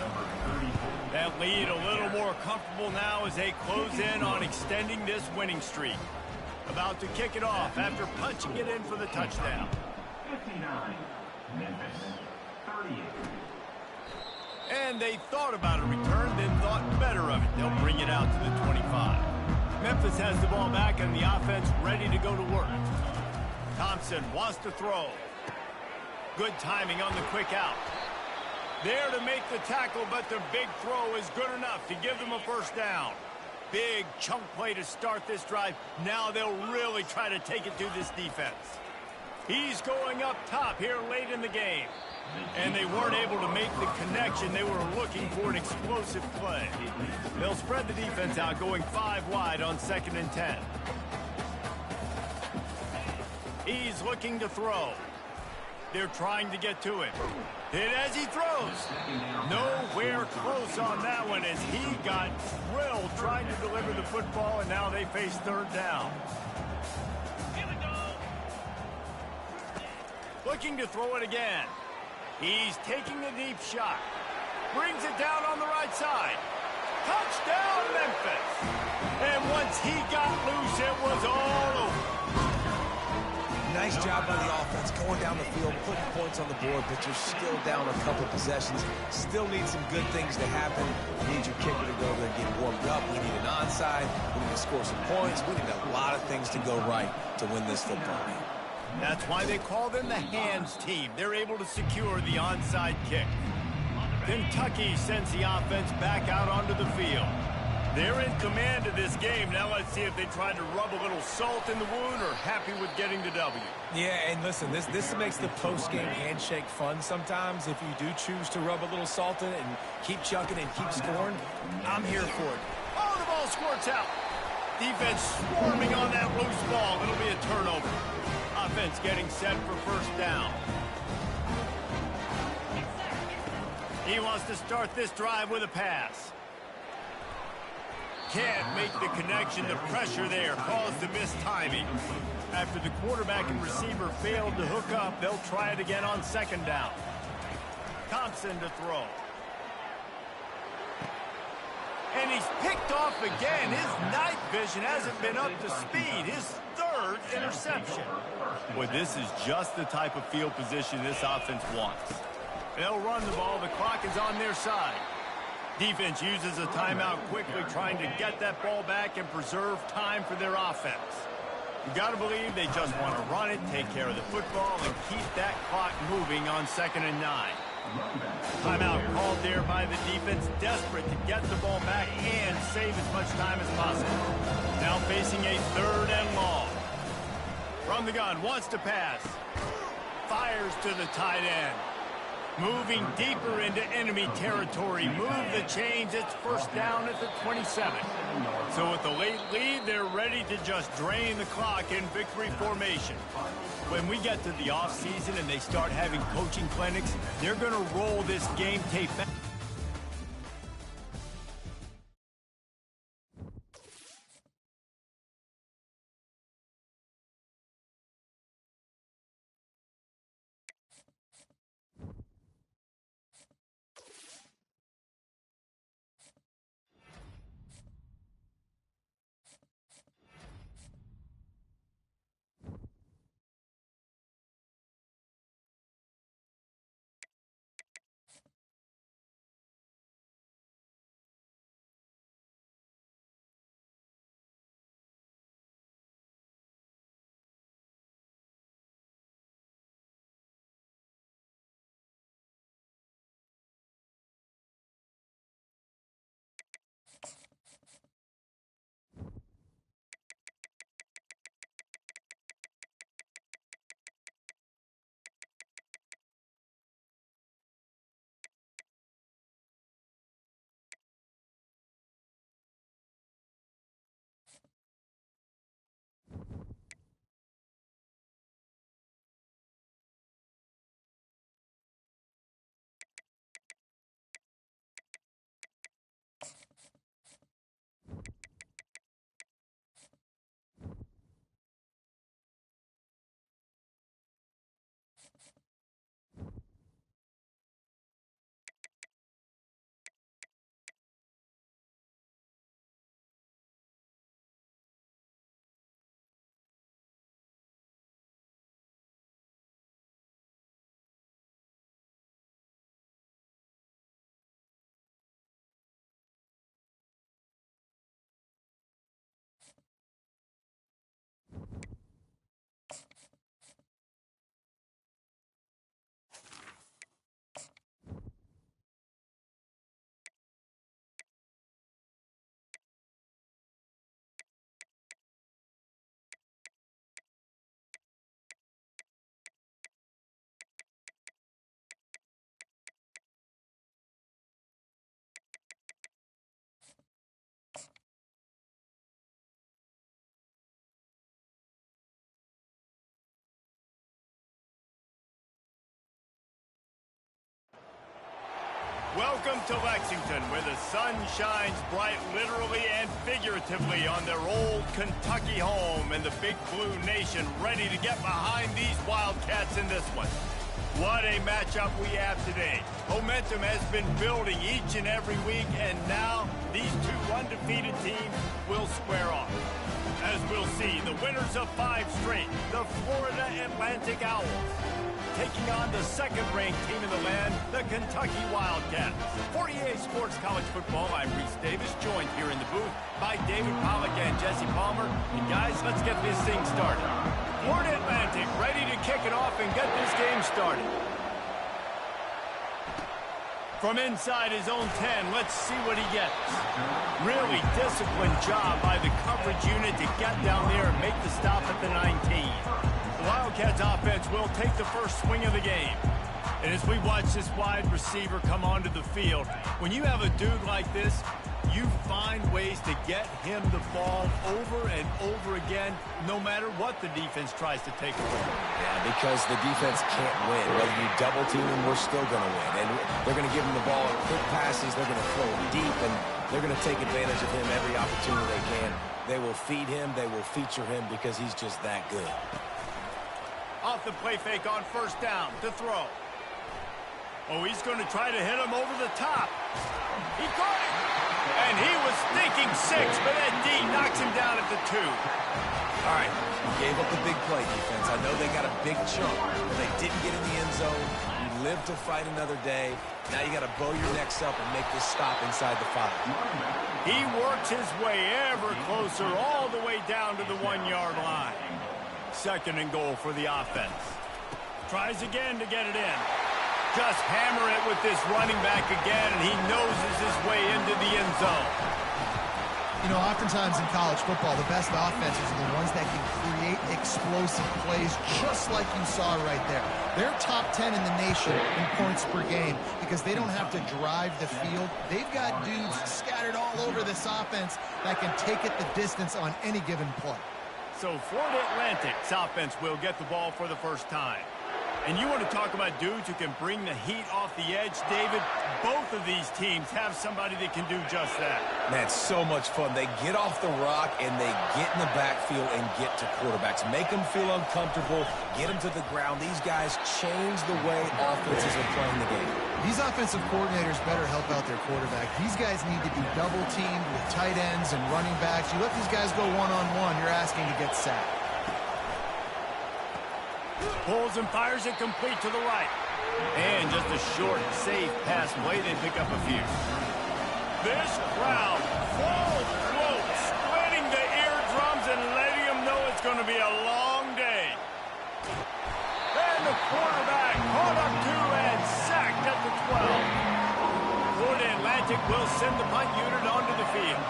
That lead a little more comfortable now as they close in on extending this winning streak. About to kick it off after punching it in for the touchdown. 59, Memphis, 38. And they thought about a return, then thought better of it. They'll bring it out to the 25. Memphis has the ball back and the offense ready to go to work. Thompson wants to throw. Good timing on the quick out. There to make the tackle, but the big throw is good enough to give them a 1st down. Big chunk play to start this drive. Now they'll really try to take it to this defense. He's going up top here late in the game. And they weren't able to make the connection. They were looking for an explosive play. They'll spread the defense out, going 5 wide on 2nd and 10. He's looking to throw. They're trying to get to him. Hit as he throws. Nowhere close on that one as he got drilled trying to deliver the football, and now they face 3rd down. Looking to throw it again. He's taking a deep shot. Brings it down on the right side. Touchdown, Memphis. And once he got loose, it was all over. Nice job by the offense going down the field, putting points on the board, but you're still down a couple possessions. Still need some good things to happen. You need your kicker to go there and get warmed up. We need an onside. We need to score some points. We need a lot of things to go right to win this football game. That's why they call them the hands team. They're able to secure the onside kick. Kentucky sends the offense back out onto the field. They're in command of this game. Now let's see if they try to rub a little salt in the wound or happy with getting the W. Yeah, and listen, this makes the post-game handshake fun sometimes. If you do choose to rub a little salt in it and keep chucking and keep scoring, I'm here for it. Oh, the ball squirts out. Defense swarming on that loose ball. It'll be a turnover. Offense getting set for 1st down. He wants to start this drive with a pass. can't make the connection. The pressure there caused the missed timing. After the quarterback and receiver failed to hook up, they'll try it again on second down. Thompson to throw. And he's picked off again. His night vision hasn't been up to speed. His third interception. Boy, this is just the type of field position this offense wants. They'll run the ball. The clock is on their side. Defense uses a timeout quickly, trying to get that ball back and preserve time for their offense. You got to believe they just want to run it, take care of the football, and keep that clock moving on 2nd and 9. Timeout called there by the defense, desperate to get the ball back and save as much time as possible. Now facing a 3rd and long. From the gun, wants to pass. Fires to the tight end. Moving deeper into enemy territory. Move the chains. It's first down at the 27. So with the late lead, they're ready to just drain the clock in victory formation. When we get to the offseason and they start having coaching clinics, they're going to roll this game tape back. Welcome to Lexington, where the sun shines bright literally and figuratively on their old Kentucky home, and the Big Blue Nation ready to get behind these Wildcats in this one. What a matchup we have today. Momentum has been building each and every week, and now these two undefeated teams will square off. As we'll see, the winners of 5 straight, the Florida Atlantic Owls, taking on the second-ranked team in the land, the Kentucky Wildcats. For EA Sports College Football, I'm Reese Davis, joined here in the booth by David Pollack and Jesse Palmer. And guys, let's get this thing started. Florida Atlantic ready to kick it off and get this game started. From inside his own 10, let's see what he gets. Really disciplined job by the coverage unit to get down there and make the stop at the 19. The Wildcats offense will take the first swing of the game. And as we watch this wide receiver come onto the field, when you have a dude like this, you find find ways to get him the ball over and over again, no matter what the defense tries to take away. Yeah, because the defense can't win. Whether you double team them, we're still going to win. And they're going to give him the ball in quick passes. They're going to throw it deep, and they're going to take advantage of him every opportunity they can. They will feed him. They will feature him because he's just that good. Off the play fake on first down to throw. Oh, he's going to try to hit him over the top. He caught it. And he was thinking 6, but that D knocks him down at the 2. All right, gave up the big play defense. I know they got a big chunk, but they didn't get in the end zone. You live to fight another day. Now you got to bow your necks up and make this stop inside the 5. He works his way ever closer all the way down to the 1-yard line. 2nd and goal for the offense. Tries again to get it in. Just hammer it with this running back again, and he noses his way into the end zone. You know, oftentimes in college football, the best offenses are the ones that can create explosive plays just like you saw right there. They're top 10 in the nation in points per game because they don't have to drive the field. They've got dudes scattered all over this offense that can take it the distance on any given play. So Florida Atlantic's offense will get the ball for the first time. And you want to talk about dudes who can bring the heat off the edge, David? Both of these teams have somebody that can do just that. Man, it's so much fun. They get off the rock, and they get in the backfield and get to quarterbacks. Make them feel uncomfortable, get them to the ground. These guys change the way offenses are playing the game. These offensive coordinators better help out their quarterback. These guys need to be double-teamed with tight ends and running backs. You let these guys go one-on-one, you're asking to get sacked. Pulls and fires it complete to the right. And just a short, safe pass play. They pick up a few. This crowd, full throat, splitting the eardrums and letting them know it's going to be a long day. And the quarterback caught up to and sacked at the 12. Florida Atlantic will send the punt unit onto the field.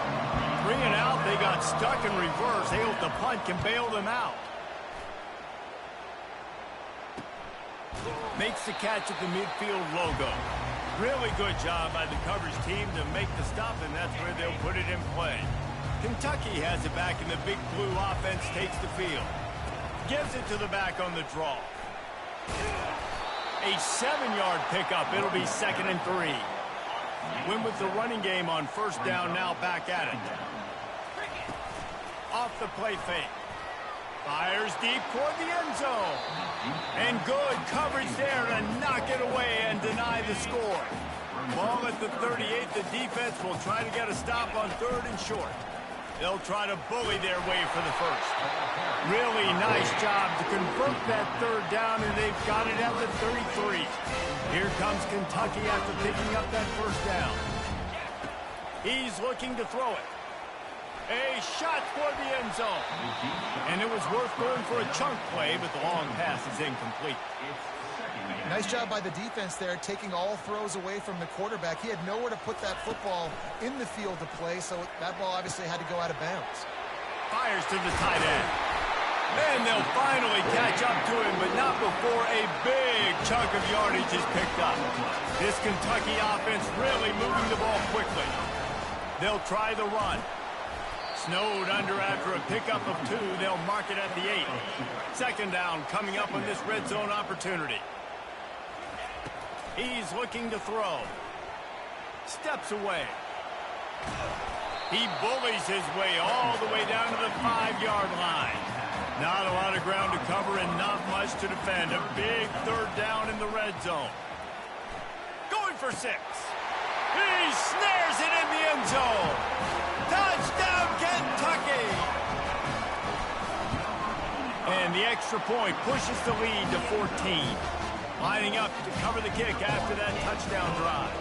Bringing out, they got stuck in reverse. They hope the punt can bail them out. Makes the catch at the midfield logo. Really good job by the coverage team to make the stop, and that's where they'll put it in play. Kentucky has it back, and the big blue offense takes the field. Gives it to the back on the draw. A 7-yard pickup. It'll be 2nd and 3. Win with the running game on first down, now back at it. Off the play fake. Fires deep toward the end zone. And good coverage there to knock it away and deny the score. Ball at the 38. The defense will try to get a stop on 3rd and short. They'll try to bully their way for the first. Really nice job to convert that 3rd down, and they've got it at the 33. Here comes Kentucky after picking up that first down. He's looking to throw it. A shot for the end zone. And it was worth going for a chunk play, but the long pass is incomplete. Nice job by the defense there, taking all throws away from the quarterback. He had nowhere to put that football in the field to play, so that ball obviously had to go out of bounds. Fires to the tight end. And they'll finally catch up to him, but not before a big chunk of yardage is picked up. This Kentucky offense really moving the ball quickly. They'll try the run. Snowed under after a pickup of 2. They'll mark it at the 8. 2nd down coming up on this red zone opportunity. He's looking to throw. Steps away. He bullies his way all the way down to the 5-yard line. Not a lot of ground to cover and not much to defend. A big 3rd down in the red zone. Going for 6. He snares it in the end zone. Touchdown, Kentucky! And the extra point pushes the lead to 14. Lining up to cover the kick after that touchdown drive.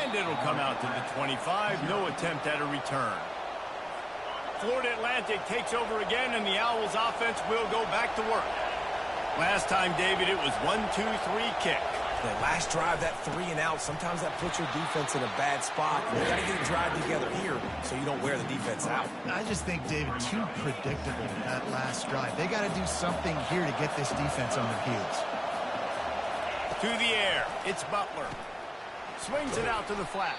And it'll come out to the 25. No attempt at a return. Florida Atlantic takes over again, and the Owls offense will go back to work. Last time, David, it was 1-2-3 kick. The last drive, that 3 and out, sometimes that puts your defense in a bad spot. You got to get a drive together here so you don't wear the defense out. I just think, David, too predictable that last drive. They got to do something here to get this defense on their heels. To the air. It's Butler. Swings it out to the flat.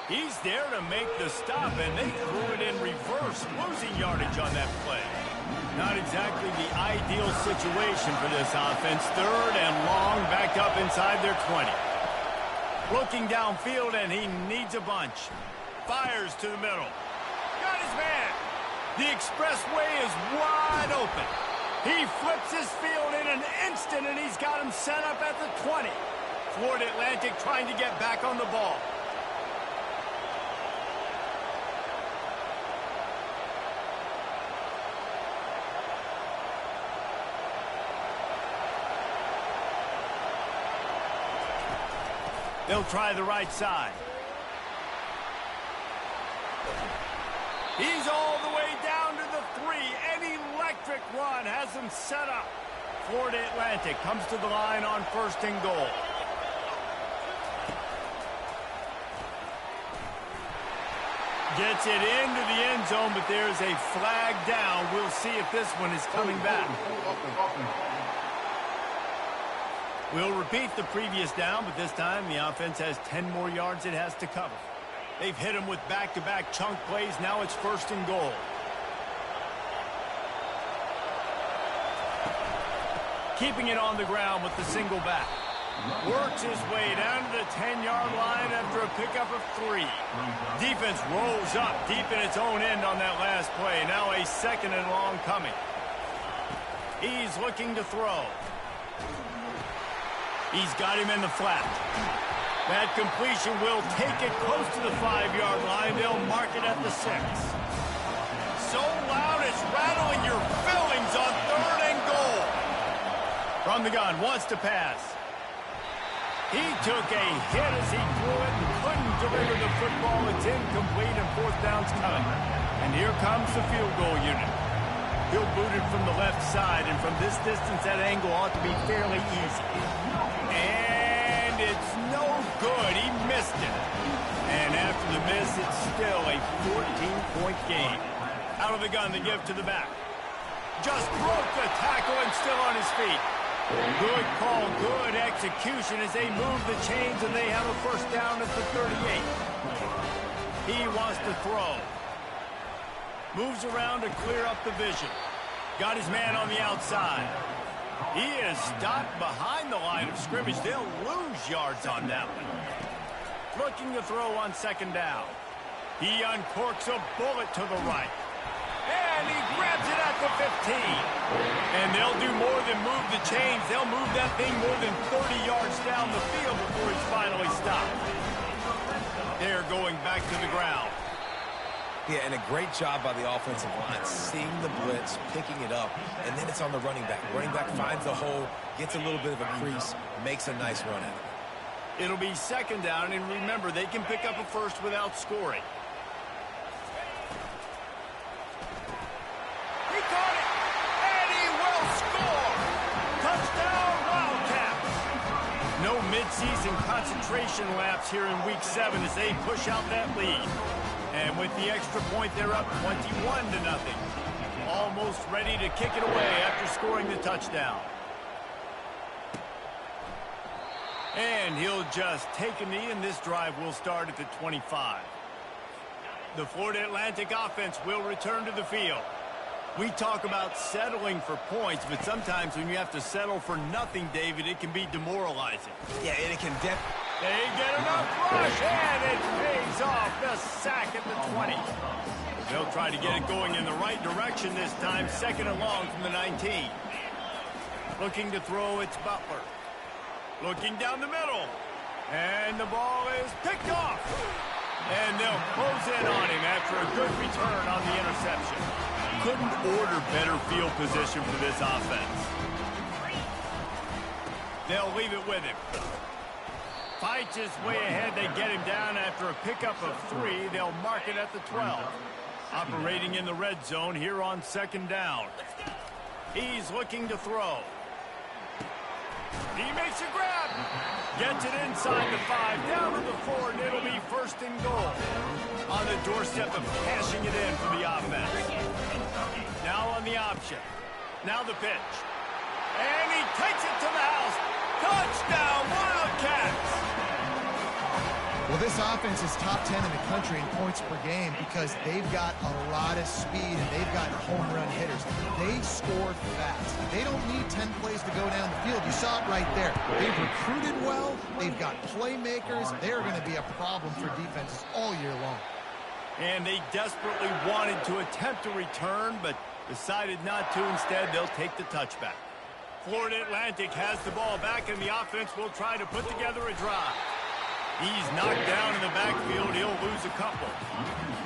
He's there to make the stop, and they threw it in reverse, losing yardage on that play. Not exactly the ideal situation for this offense. Third and long, backed up inside their 20. Looking downfield, and he needs a bunch. Fires to the middle. Got his man. The expressway is wide open. He flips his field in an instant, and he's got him set up at the 20. Florida Atlantic trying to get back on the ball. They'll try the right side. He's all the way down to the 3. An electric run has him set up. Florida Atlantic comes to the line on 1st and goal. Gets it into the end zone, but there's a flag down. We'll see if this one is coming back. We'll repeat the previous down, but this time the offense has 10 more yards it has to cover. They've hit him with back-to-back chunk plays. Now it's 1st and goal. Keeping it on the ground with the single back. Works his way down to the 10-yard line after a pickup of 3. Defense rolls up deep in its own end on that last play. Now a 2nd and long coming. He's looking to throw. He's got him in the flat. That completion will take it close to the 5-yard line. They'll mark it at the 6. So loud it's rattling your fillings on 3rd and goal. From the gun, wants to pass. He took a hit as he threw it and couldn't deliver the football. It's incomplete and 4th down's coming. And here comes the field goal unit. He'll boot it from the left side, and from this distance, that angle ought to be fairly easy. And it's no good. He missed it. And after the miss, it's still a 14-point game. Out of the gun, the give to the back. Just broke the tackle and still on his feet. Good call, good execution as they move the chains, and they have a 1st down at the 38. He wants to throw. Moves around to clear up the vision. Got his man on the outside. He is stopped behind the line of scrimmage. They'll lose yards on that one. Looking to throw on 2nd down. He uncorks a bullet to the right. And he grabs it at the 15. And they'll do more than move the chains. They'll move that thing more than 30 yards down the field before he's finally stopped. They're going back to the ground. Yeah, and a great job by the offensive line, seeing the blitz, picking it up, and then it's on the running back. Running back finds the hole, gets a little bit of a crease, makes a nice run at it. It'll be 2nd down, and remember, they can pick up a 1st without scoring. He caught it, and he will score! Touchdown, Wildcats! No midseason concentration lapse here in Week 7 as they push out that lead. And with the extra point, they're up 21-0. Almost ready to kick it away after scoring the touchdown. And he'll just take a knee, and this drive will start at the 25. The Florida Atlantic offense will return to the field. We talk about settling for points, but sometimes when you have to settle for nothing, David, it can be demoralizing. Yeah, and it can They get enough rush, and it pays off. The sack at the 20. They'll try to get it going in the right direction this time. 2nd and long from the 19. Looking to throw, it's Butler. Looking down the middle. And the ball is picked off. And they'll close in on him after a good return on the interception. Couldn't order better field position for this offense. They'll leave it with him. Fights his way ahead. They get him down after a pickup of 3. They'll mark it at the 12. Operating in the red zone here on 2nd down. He's looking to throw. He makes a grab. Gets it inside the 5, down to the 4, and it'll be 1st and goal. On the doorstep of cashing it in for the offense. Now on the option. Now the pitch. And he takes it to the house. Touchdown, Wildcats! Well, this offense is top 10 in the country in points per game because they've got a lot of speed and they've got home run hitters. They score fast. They don't need 10 plays to go down the field. You saw it right there. They've recruited well. They've got playmakers. They're going to be a problem for defenses all year long. And they desperately wanted to attempt a return, but decided not to. Instead, they'll take the touchback. Florida Atlantic has the ball back, and the offense will try to put together a drive. He's knocked down in the backfield. He'll lose a couple.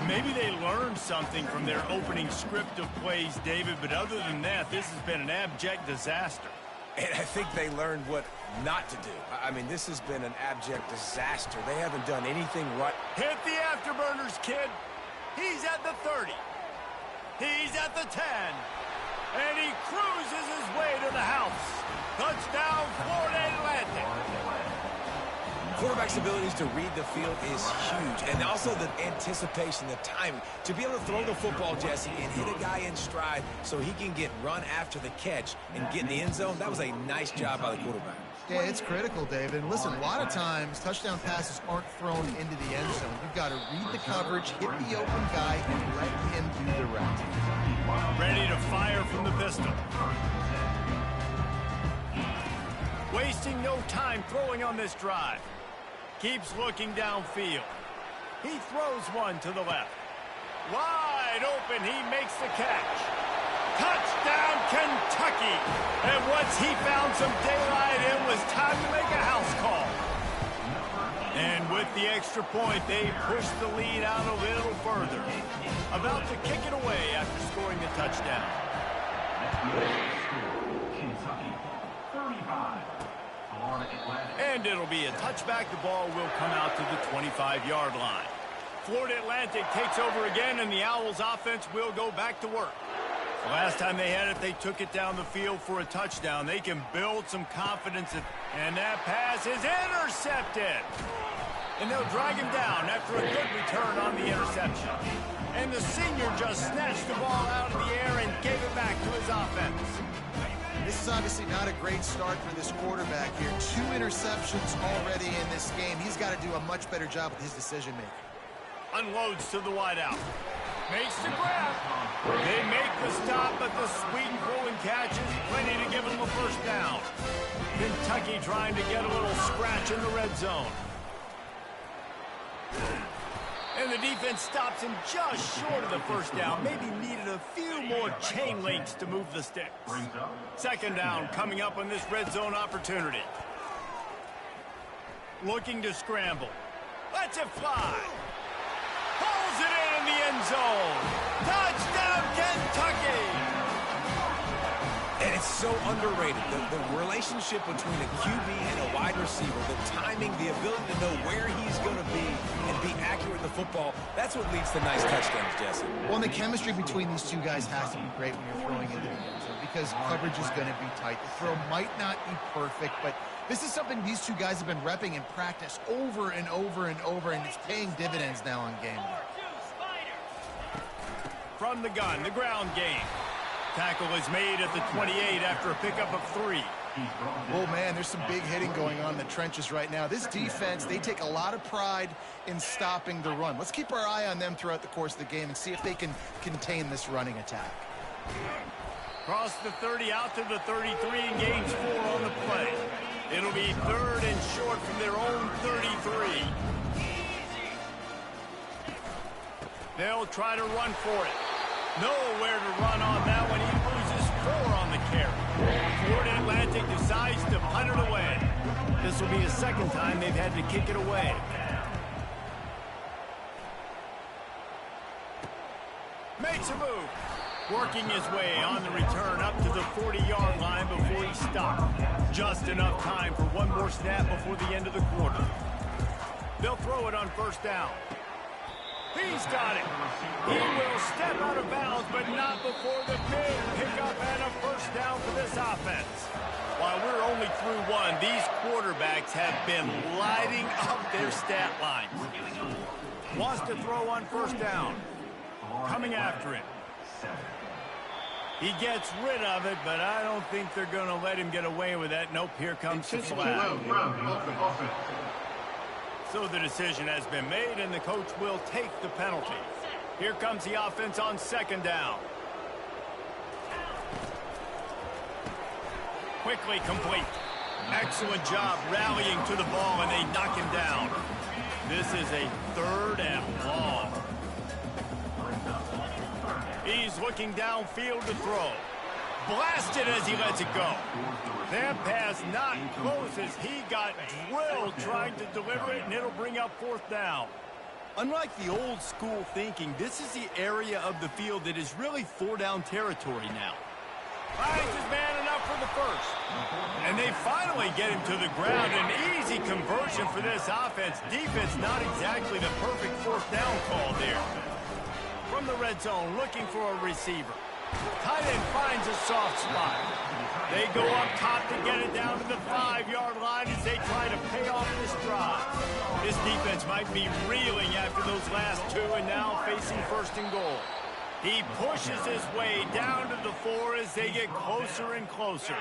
Maybe they learned something from their opening script of plays, David, but other than that, this has been an abject disaster. And I think they learned what not to do. I mean, this has been an abject disaster. They haven't done anything right. Hit the afterburners, kid. He's at the 30. He's at the 10. And he cruises his way to the house. Touchdown, Florida Atlantic. Quarterback's abilities to read the field is huge, and also the anticipation, the timing. To be able to throw the football, Jesse, and hit a guy in stride so he can get run after the catch and get in the end zone, that was a nice job by the quarterback. Yeah, it's critical, David. And listen, a lot of times, touchdown passes aren't thrown into the end zone. You've got to read the coverage, hit the open guy, and let him do the rest. Ready to fire from the pistol. Wasting no time throwing on this drive. Keeps looking downfield. He throws one to the left. Wide open, he makes the catch. Touchdown, Kentucky! And once he found some daylight, it was time to make a house call. And with the extra point, they push the lead out a little further. About to kick it away after scoring the touchdown. Kentucky 35. And it'll be a touchback. The ball will come out to the 25-yard line. Florida Atlantic takes over again, and the Owls offense will go back to work. The last time they had it, they took it down the field for a touchdown. They can build some confidence, and that pass is intercepted. And they'll drag him down after a good return on the interception. And the senior just snatched the ball out of the air and gave it back to his offense. This is obviously not a great start for this quarterback here. 2 interceptions already in this game. He's got to do a much better job with his decision-making. Unloads to the wideout. Makes the grab. They make the stop, but the sweet throwing catch is plenty to give them a first down. Kentucky trying to get a little scratch in the red zone. And the defense stops him just short of the first down. Maybe needed a few more chain links to move the sticks. Second down coming up on this red zone opportunity. Looking to scramble. Lets it fly. Pulls it in the end zone. Touchdown, Kentucky! And it's so underrated. The relationship between a QB and a wide receiver, the timing, the ability to know where he's going to be and be accurate with the football, that's what leads to nice touchdowns, Jesse. Well, and the chemistry between these two guys has to be great when you're throwing into the end zone because coverage is going to be tight. The throw might not be perfect, but this is something these two guys have been repping in practice over and over and over, and it's paying dividends now on game day. From the gun, the ground game. Tackle is made at the 28 after a pickup of 3. Oh, man, there's some big hitting going on in the trenches right now. This defense, they take a lot of pride in stopping the run. Let's keep our eye on them throughout the course of the game and see if they can contain this running attack. Cross the 30 out to the 33 and gains 4 on the play. It'll be 3rd and short from their own 33. They'll try to run for it. Nowhere to run on that one. He loses 4 on the carry. Florida Atlantic decides to punt it away. This will be the second time they've had to kick it away. Makes a move. Working his way on the return up to the 40-yard line before he stopped. Just enough time for one more snap before the end of the quarter. They'll throw it on first down. He's got it. He will step out of bounds, but not before the big pickup and a first down for this offense. While we're only through 1, these quarterbacks have been lighting up their stat lines. Wants to throw on first down. Coming after it. He gets rid of it, but I don't think they're going to let him get away with that. Nope, here comes the flag. So the decision has been made, and the coach will take the penalty. Here comes the offense on second down. Quickly complete. Excellent job rallying to the ball, and they knock him down. This is a 3rd and long. He's looking downfield to throw. Blasted as he lets it go. That pass not close as he got drilled trying to deliver it, and it'll bring up 4th down. Unlike the old school thinking, this is the area of the field that is really 4-down territory now. Finds his man enough for the first. And they finally get him to the ground. An easy conversion for this offense. Defense not exactly the perfect 4th down call there. From the red zone, looking for a receiver. Tight end finds a soft spot. They go up top to get it down to the 5-yard line as they try to pay off this drive. This defense might be reeling after those last 2 and now facing 1st and goal. He pushes his way down to the 4 as they get closer and closer.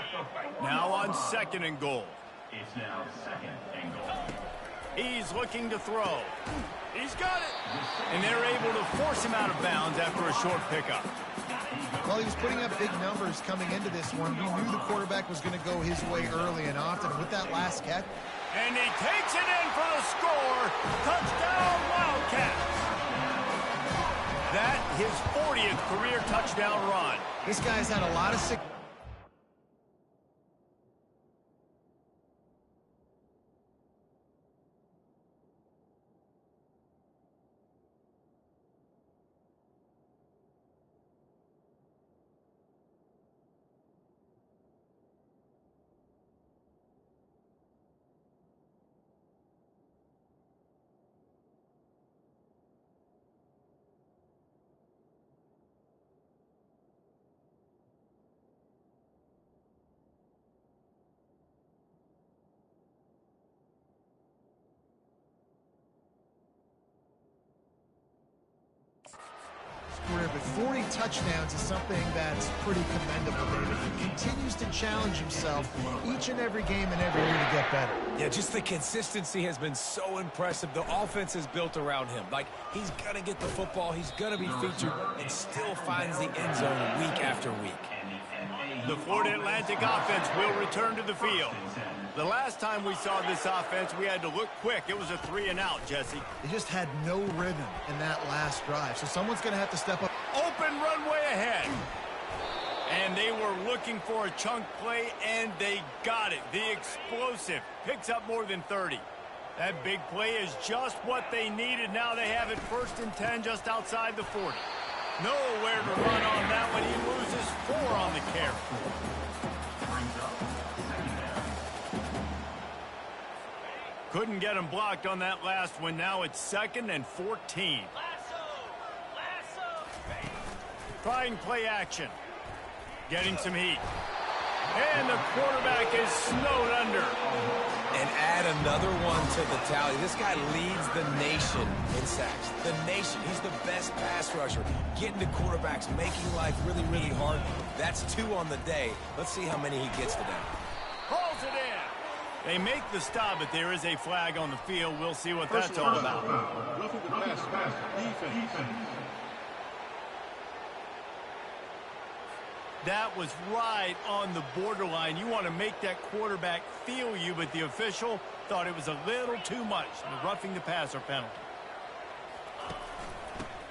Now on 2nd and goal. It's now 2nd and goal. He's looking to throw. He's got it. And they're able to force him out of bounds after a short pickup. Well, he was putting up big numbers coming into this one. We knew the quarterback was going to go his way early and often. With that last catch. And he takes it in for the score. Touchdown, Wildcats. That his 40th career touchdown run. This guy's had a lot of success. But 40 touchdowns is something that's pretty commendable, David. He continues to challenge himself each and every game and every year to get better. Yeah, just the consistency has been so impressive. The offense is built around him. Like, he's going to get the football, he's going to be featured, and still finds the end zone week after week. The Florida Atlantic offense will return to the field. The last time we saw this offense, we had to look quick. It was a 3-and-out, Jesse. They just had no rhythm in that last drive, so someone's going to have to step up. Open runway ahead. And they were looking for a chunk play, and they got it. The explosive picks up more than 30. That big play is just what they needed. Now they have it 1st and 10 just outside the 40. Nowhere to run on that one. He loses 4 on the carry. Couldn't get him blocked on that last one. Now it's 2nd and 14. Trying play action. Getting some heat. And the quarterback is snowed under. And add another one to the tally. This guy leads the nation in sacks. The nation. He's the best pass rusher. Getting to quarterbacks, making life really, really hard. That's 2 on the day. Let's see how many he gets today. Pulls it in. They make the stop, but there is a flag on the field. We'll see what that's all about. Roughing the pass. Defense. That was right on the borderline. You want to make that quarterback feel you, but the official thought it was a little too much. The roughing the passer penalty.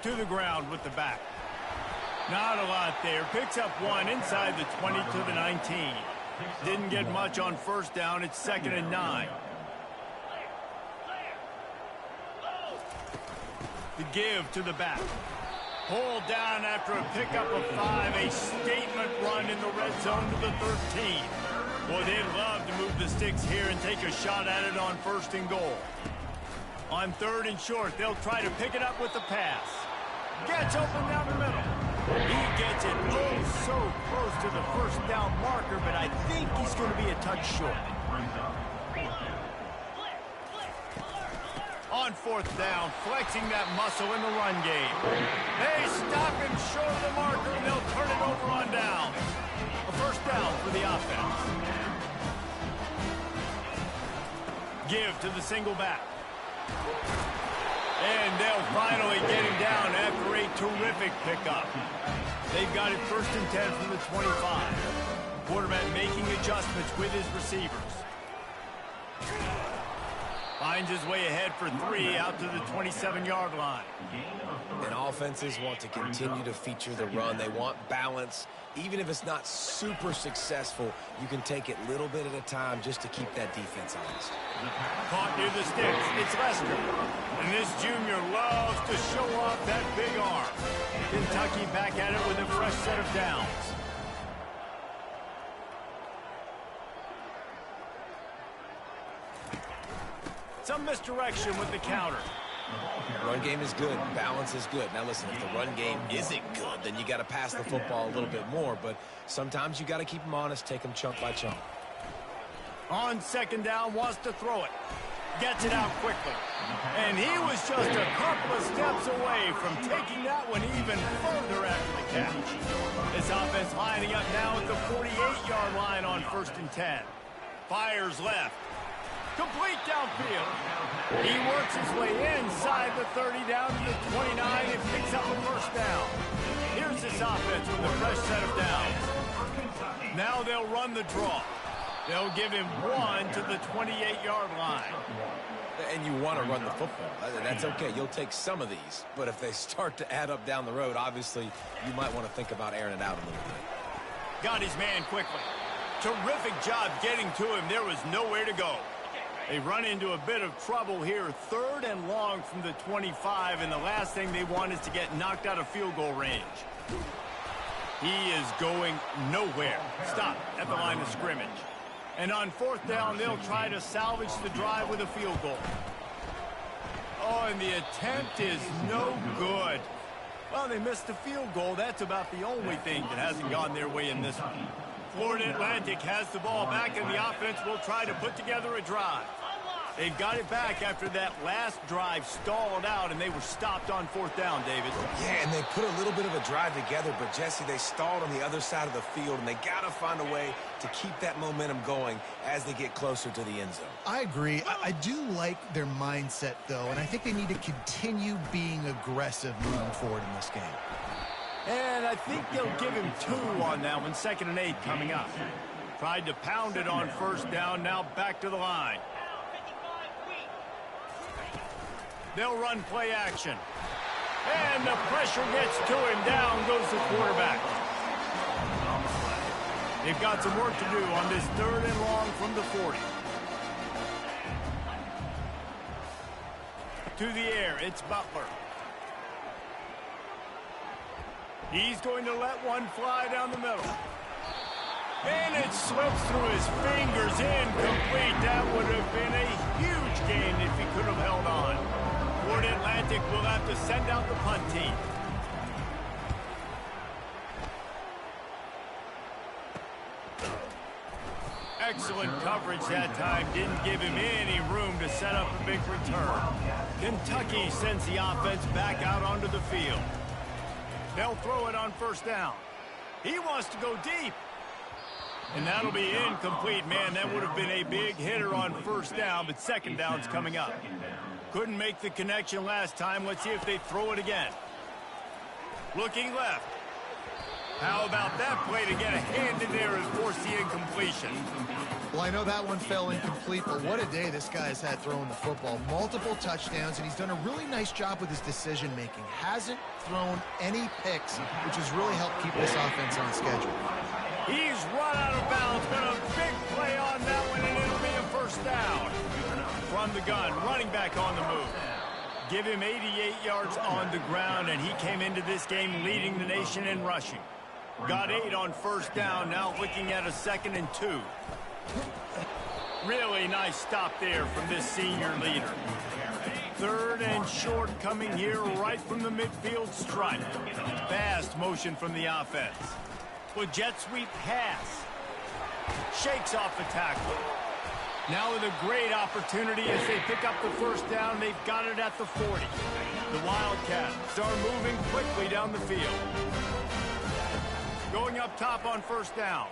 To the ground with the back. Not a lot there. Picks up 1 inside the 20 to the 19. Didn't get much on 1st down. It's 2nd and 9. The give to the back. Pulled down after a pickup of 5. A statement run in the red zone to the 13. Boy, they'd love to move the sticks here and take a shot at it on 1st and goal. On 3rd and short, they'll try to pick it up with the pass. Gets open down the middle. He gets it so close to the 1st down marker, but I think he's going to be a touch short. On On fourth down, flexing that muscle in the run game. They stop him short of the marker, and they'll turn it over on down. A first down for the offense. Give to the single back. And they'll finally get him down after a terrific pickup. They've got it 1st and 10 from the 25. Quarterback making adjustments with his receivers. Finds his way ahead for 3 out to the 27-yard line. And offenses want to continue to feature the run. They want balance. Even if it's not super successful, you can take it little bit at a time just to keep that defense honest. Caught near the sticks. It's Lester. And this junior loves to show off that big arm. Kentucky back at it with a fresh set of downs. Some misdirection with the counter. Run game is good. Balance is good. Now listen, if the run game isn't good, then you got to pass the football a little bit more. But sometimes you got to keep them honest, take them chunk by chunk. On 2nd down, wants to throw it. Gets it out quickly. And he was just a couple of steps away from taking that one even further after the catch. This offense lining up now at the 48-yard line on 1st and 10. Fires left. Complete downfield. He works his way inside the 30 down to the 29 and picks up a first down. Here's this offense with a fresh set of downs. Now they'll run the draw. They'll give him 1 to the 28-yard line. And you want to run the football. That's okay. You'll take some of these. But if they start to add up down the road, obviously you might want to think about airing it out a little bit. Got his man quickly. Terrific job getting to him. There was nowhere to go. They run into a bit of trouble here. 3rd and long from the 25, and the last thing they want is to get knocked out of field goal range. He is going nowhere. Stop at the line of scrimmage. And on 4th down, they'll try to salvage the drive with a field goal. Oh, and the attempt is no good. Well, they missed the field goal. That's about the only thing that hasn't gone their way in this one. Florida Atlantic has the ball back, and the offense will try to put together a drive. They've got it back after that last drive stalled out, and they were stopped on 4th down, David. Yeah, and they put a little bit of a drive together, but, Jesse, they stalled on the other side of the field, and they got to find a way to keep that momentum going as they get closer to the end zone. I agree. I do like their mindset, though, and I think they need to continue being aggressive moving forward in this game. And I think they'll give him 2 on that one. 2nd and 8 coming up. Tried to pound it on 1st down. Now back to the line. They'll run play action. And the pressure gets to him. Down goes the quarterback. They've got some work to do on this 3rd and long from the 40. To the air, it's Butler. He's going to let one fly down the middle. And it slips through his fingers, incomplete. That would have been a huge gain if he could have held on. Florida Atlantic will have to send out the punt team. Excellent coverage that time. Didn't give him any room to set up a big return. Kentucky sends the offense back out onto the field. They'll throw it on 1st down. He wants to go deep. And that'll be incomplete. Man, that would have been a big hitter on 1st down, but 2nd down's coming up. Couldn't make the connection last time. Let's see if they throw it again. Looking left. How about that play to get a hand in there and force the incompletion? Well, I know that one fell incomplete, but what a day this guy's had throwing the football. Multiple touchdowns, and he's done a really nice job with his decision-making. Hasn't thrown any picks, which has really helped keep this offense on schedule. He's run out of bounds, but a big play on that one, and it'll be a 1st down. From the gun, running back on the move. Give him 88 yards on the ground, and he came into this game leading the nation in rushing. Got 8 on 1st down, now looking at a 2nd and 2. Really nice stop there from this senior leader. 3rd and short coming here right from the midfield stripe. Fast motion from the offense. With jet sweep pass. Shakes off the tackle. Now with a great opportunity as they pick up the first down, they've got it at the 40. The Wildcats are moving quickly down the field. Going up top on first down.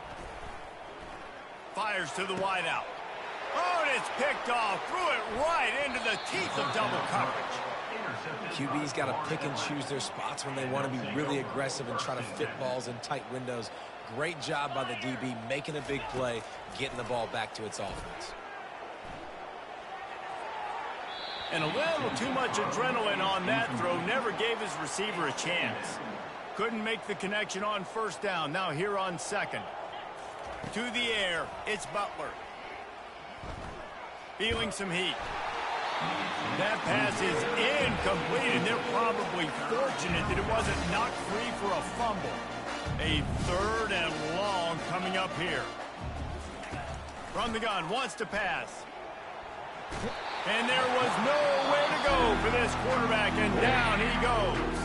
Fires to the wideout. Oh, and it's picked off. Threw it right into the teeth of double coverage. QB's got to pick and choose their spots when they want to be really aggressive and try to fit balls in tight windows. Great job by the DB making a big play, getting the ball back to its offense. And a little too much adrenaline on that throw. Never gave his receiver a chance. Couldn't make the connection on first down. Now here on second. To the air, it's Butler. Feeling some heat. That pass is incomplete, and they're probably fortunate that it wasn't knocked free for a fumble. A third and long coming up here. From the gun, wants to pass. And there was nowhere to go for this quarterback, and down he goes.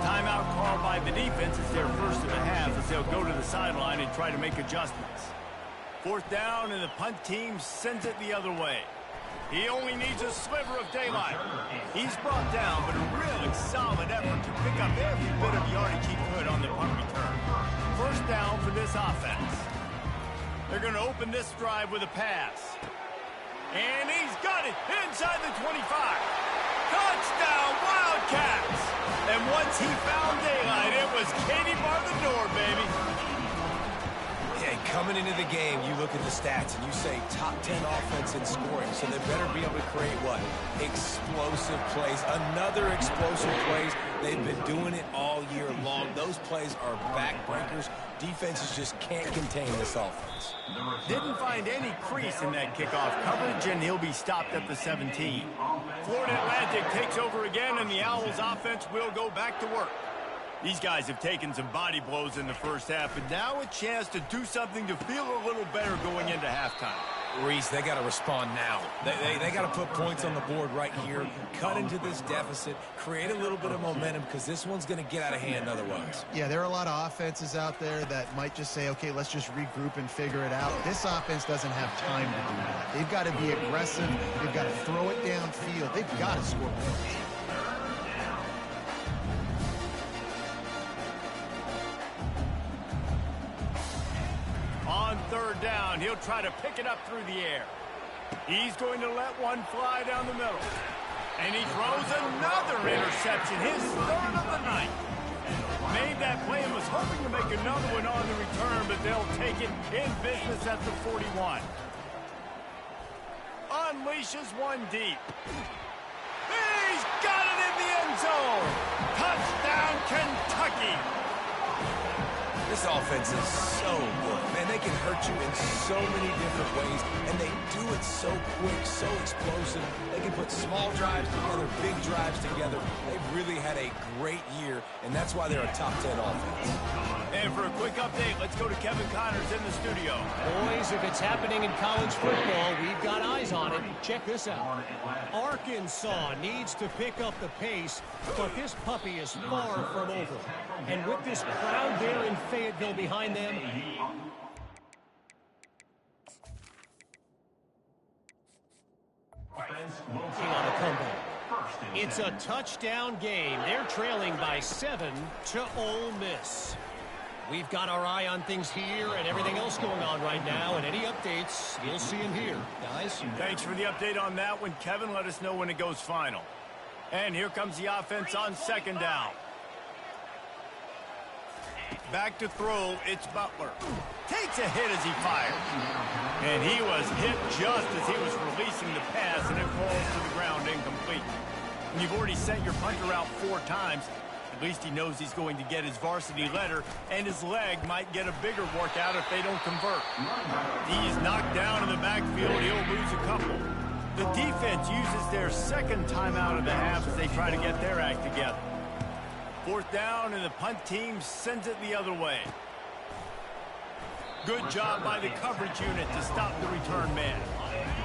Timeout called by the defense. It's their first of the half as they'll go to the sideline and try to make adjustments. Fourth down, and the punt team sends it the other way. He only needs a sliver of daylight. He's brought down, but a really solid effort to pick up every bit of yardage he could on the punt return. First down for this offense. They're going to open this drive with a pass. And he's got it inside the 25. Touchdown, Wildcats! And once he found daylight, it was Katie bar the door, baby. Yeah, coming into the game, you look at the stats and you say top 10 offense in scoring, so they better be able to create what? Explosive plays. Another explosive plays. They've been doing it all year long. Those plays are backbreakers. Defenses just can't contain this offense. Didn't find any crease in that kickoff coverage, and he'll be stopped at the 17. Florida Atlantic takes over again, and the Owls offense will go back to work. These guys have taken some body blows in the first half, but now a chance to do something to feel a little better going into halftime. Reese, they got to respond now. They got to put points on the board right here, cut into this deficit, create a little bit of momentum, because this one's going to get out of hand otherwise. Yeah, there are a lot of offenses out there that might just say, okay, let's just regroup and figure it out. This offense doesn't have time to do that. They've got to be aggressive. They've got to throw it downfield. They've got to score points. On third down, he'll try to pick it up through the air. He's going to let one fly down the middle. And he throws another interception, his third of the night. Made that play and was hoping to make another one on the return, but they'll take it in business at the 41. Unleashes one deep. He's got it in the end zone. Touchdown, Kentucky. This offense is so good. Man, they can hurt you in so many different ways, and they do it so quick, so explosive. They can put small drives together, big drives together. They've really had a great year, and that's why they're a top 10 offense. And for a quick update, let's go to Kevin Connors in the studio. Boys, if it's happening in college football, we've got eyes on it. Check this out. Arkansas needs to pick up the pace, but this puppy is far from over. And with this crowd there in Fayetteville behind them, on a comeback. It's a touchdown game. They're trailing by 7 to Ole Miss. We've got our eye on things here and everything else going on right now, and any updates, you'll see them here. Guys? Thanks for the update on that one, Kevin. Let us know when it goes final. And here comes the offense on second down. Back to throw, it's Butler. Takes a hit as he fires. And he was hit just as he was releasing the pass, and it falls to the ground incomplete. And you've already sent your punter out 4 times. At least he knows he's going to get his varsity letter, and his leg might get a bigger workout if they don't convert. He's knocked down in the backfield. He'll lose a couple. The defense uses their second timeout of the half as they try to get their act together. Fourth down, and the punt team sends it the other way. Good job by the coverage unit to stop the return man.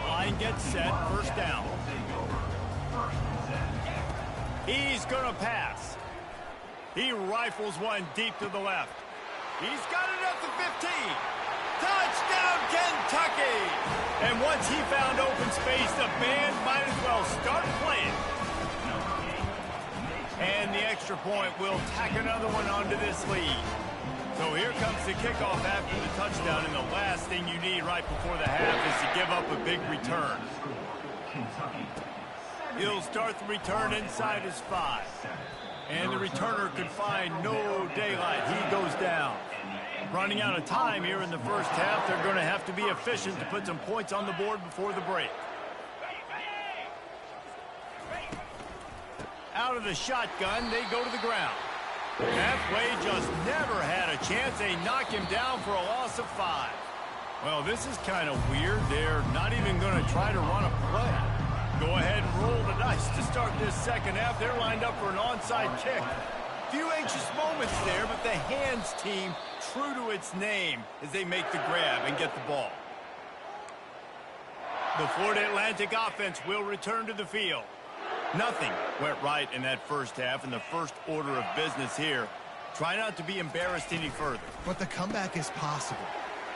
Line gets set, first down. He's going to pass. He rifles one deep to the left. He's got it at the 15. Touchdown, Kentucky! And once he found open space, the band might as well start playing. And the extra point will tack another one onto this lead. So here comes the kickoff after the touchdown, and the last thing you need right before the half is to give up a big return. He'll start the return inside his 5. And the returner could find no daylight. He goes down. Running out of time here in the first half, they're going to have to be efficient to put some points on the board before the break. Out of the shotgun, they go to the ground. That play just never had a chance. They knock him down for a loss of 5. Well, this is kind of weird. They're not even going to try to run a play. Go ahead and roll the dice to start this second half. They're lined up for an onside kick. Few anxious moments there, but the hands team, true to its name, as they make the grab and get the ball. The Florida Atlantic offense will return to the field. Nothing went right in that first half, and the first order of business here. Try not to be embarrassed any further. But the comeback is possible.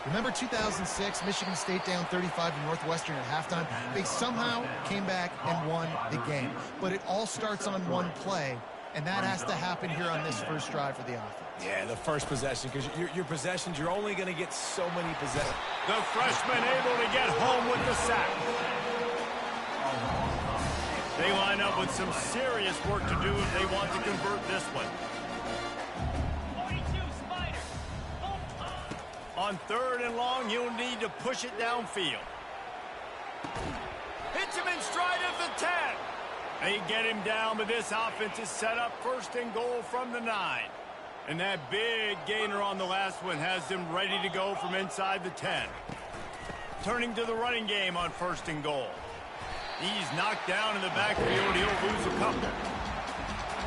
Remember 2006, Michigan State down 35 to Northwestern at halftime? They somehow came back and won the game. But it all starts on one play, and that has to happen here on this first drive for the offense. Yeah, the first possession, because your possessions, you're only going to get so many possessions. The freshman able to get home with the sack. They line up with some serious work to do if they want to convert this one. On 3rd and long, you'll need to push it downfield. Hits him in stride of the 10. They get him down, but this offense is set up 1st and goal from the 9. And that big gainer on the last one has them ready to go from inside the 10. Turning to the running game on 1st and goal. He's knocked down in the backfield. He'll lose a couple.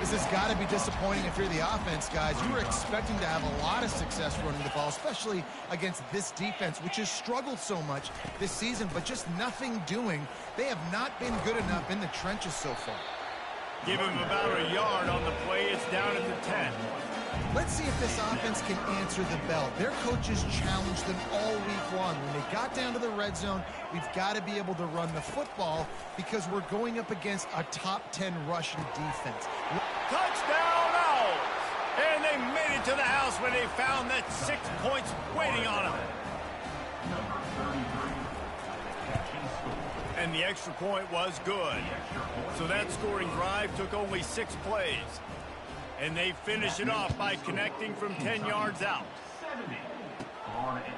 This has got to be disappointing if you're the offense, guys. You were expecting to have a lot of success running the ball, especially against this defense, which has struggled so much this season, but just nothing doing. They have not been good enough in the trenches so far. Give him about a yard on the play. It's down at the 10. Let's see if this offense can answer the bell. Their coaches challenged them all week long. When they got down to the red zone, we've got to be able to run the football because we're going up against a top 10 rushing defense. Touchdown, Owls! And they made it to the house when they found that 6 points waiting on them. And the extra point was good. So that scoring drive took only 6 plays. And they finish it off by connecting from 10 yards out.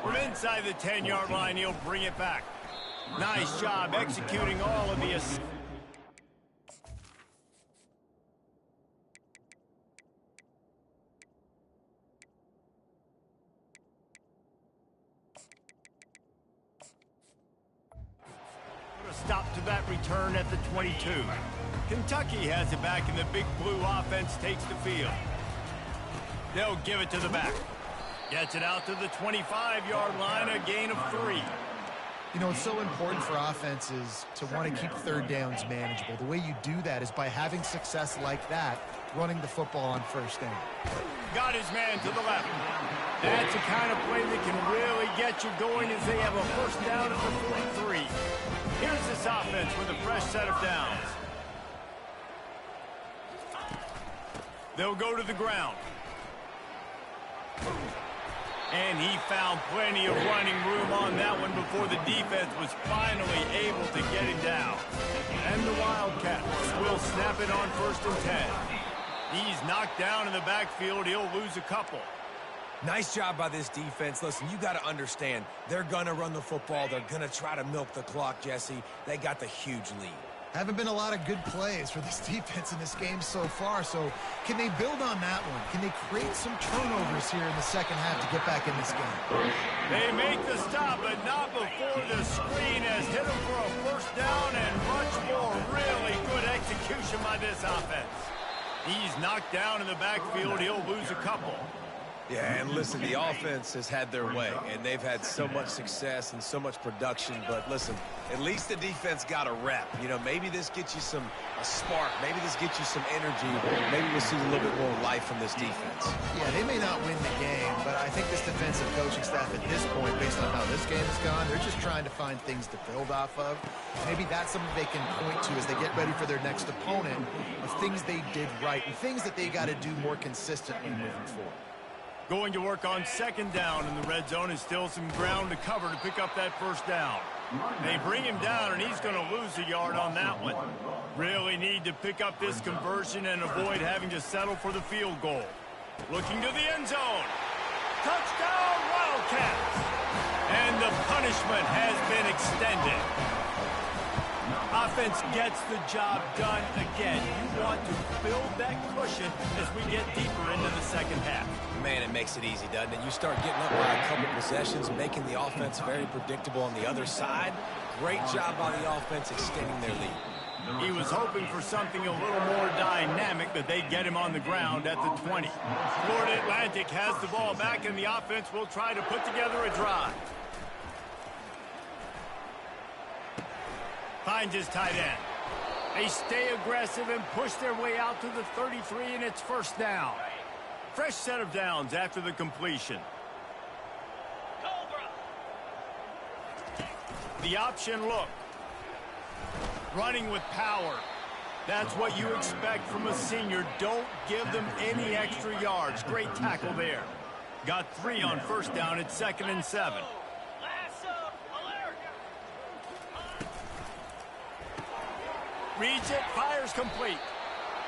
From inside the 10-yard line, he'll bring it back. Nice job executing all of the assists. Stop to that return at the 22. Kentucky has it back, and the big blue offense takes the field. They'll give it to the back. Gets it out to the 25-yard line, a gain of 3. You know, it's so important for offenses to want to keep 3rd downs manageable. The way you do that is by having success like that, running the football on 1st down. Got his man to the left. That's the kind of play that can really get you going as they have a 1st down at the 43. Here's this offense with a fresh set of downs. They'll go to the ground. And he found plenty of running room on that one before the defense was finally able to get him down. And the Wildcats will snap it on 1st and 10. He's knocked down in the backfield. He'll lose a couple. Nice job by this defense. Listen, you got to understand, they're going to run the football. They're going to try to milk the clock, Jesse. They got the huge lead. Haven't been a lot of good plays for this defense in this game so far, so can they build on that one? Can they create some turnovers here in the second half to get back in this game? They make the stop, but not before the screen has hit them for a 1st down and much more. Really good execution by this offense. He's knocked down in the backfield. He'll lose a couple. Yeah, and listen, the offense has had their way, and they've had so much success and so much production. But listen, at least the defense got a rep. You know, maybe this gets you a spark. Maybe this gets you some energy. Maybe we'll see a little bit more life from this defense. Yeah, they may not win the game, but I think this defensive coaching staff at this point, based on how this game has gone, they're just trying to find things to build off of. Maybe that's something they can point to as they get ready for their next opponent of things they did right and things that they got to do more consistently moving forward. Going to work on second down in the red zone is still some ground to cover to pick up that first down. They bring him down, and he's going to lose a yard on that one. Really need to pick up this conversion and avoid having to settle for the field goal. Looking to the end zone. Touchdown, Wildcats! And the punishment has been extended. Offense gets the job done again. You want to build that cushion as we get deeper into the second half. Man, it makes it easy, doesn't it? You start getting up by a couple possessions, making the offense very predictable on the other side. Great job by the offense extending their lead. He was hoping for something a little more dynamic, but they get him on the ground at the 20. Florida Atlantic has the ball back, and the offense will try to put together a drive. Finds his tight end. They stay aggressive and push their way out to the 33, and it's first down. Fresh set of downs after the completion. The option look. Running with power. That's what you expect from a senior. Don't give them any extra yards. Great tackle there. Got 3 on first down. It's 2nd and 7. Reads it, fires complete.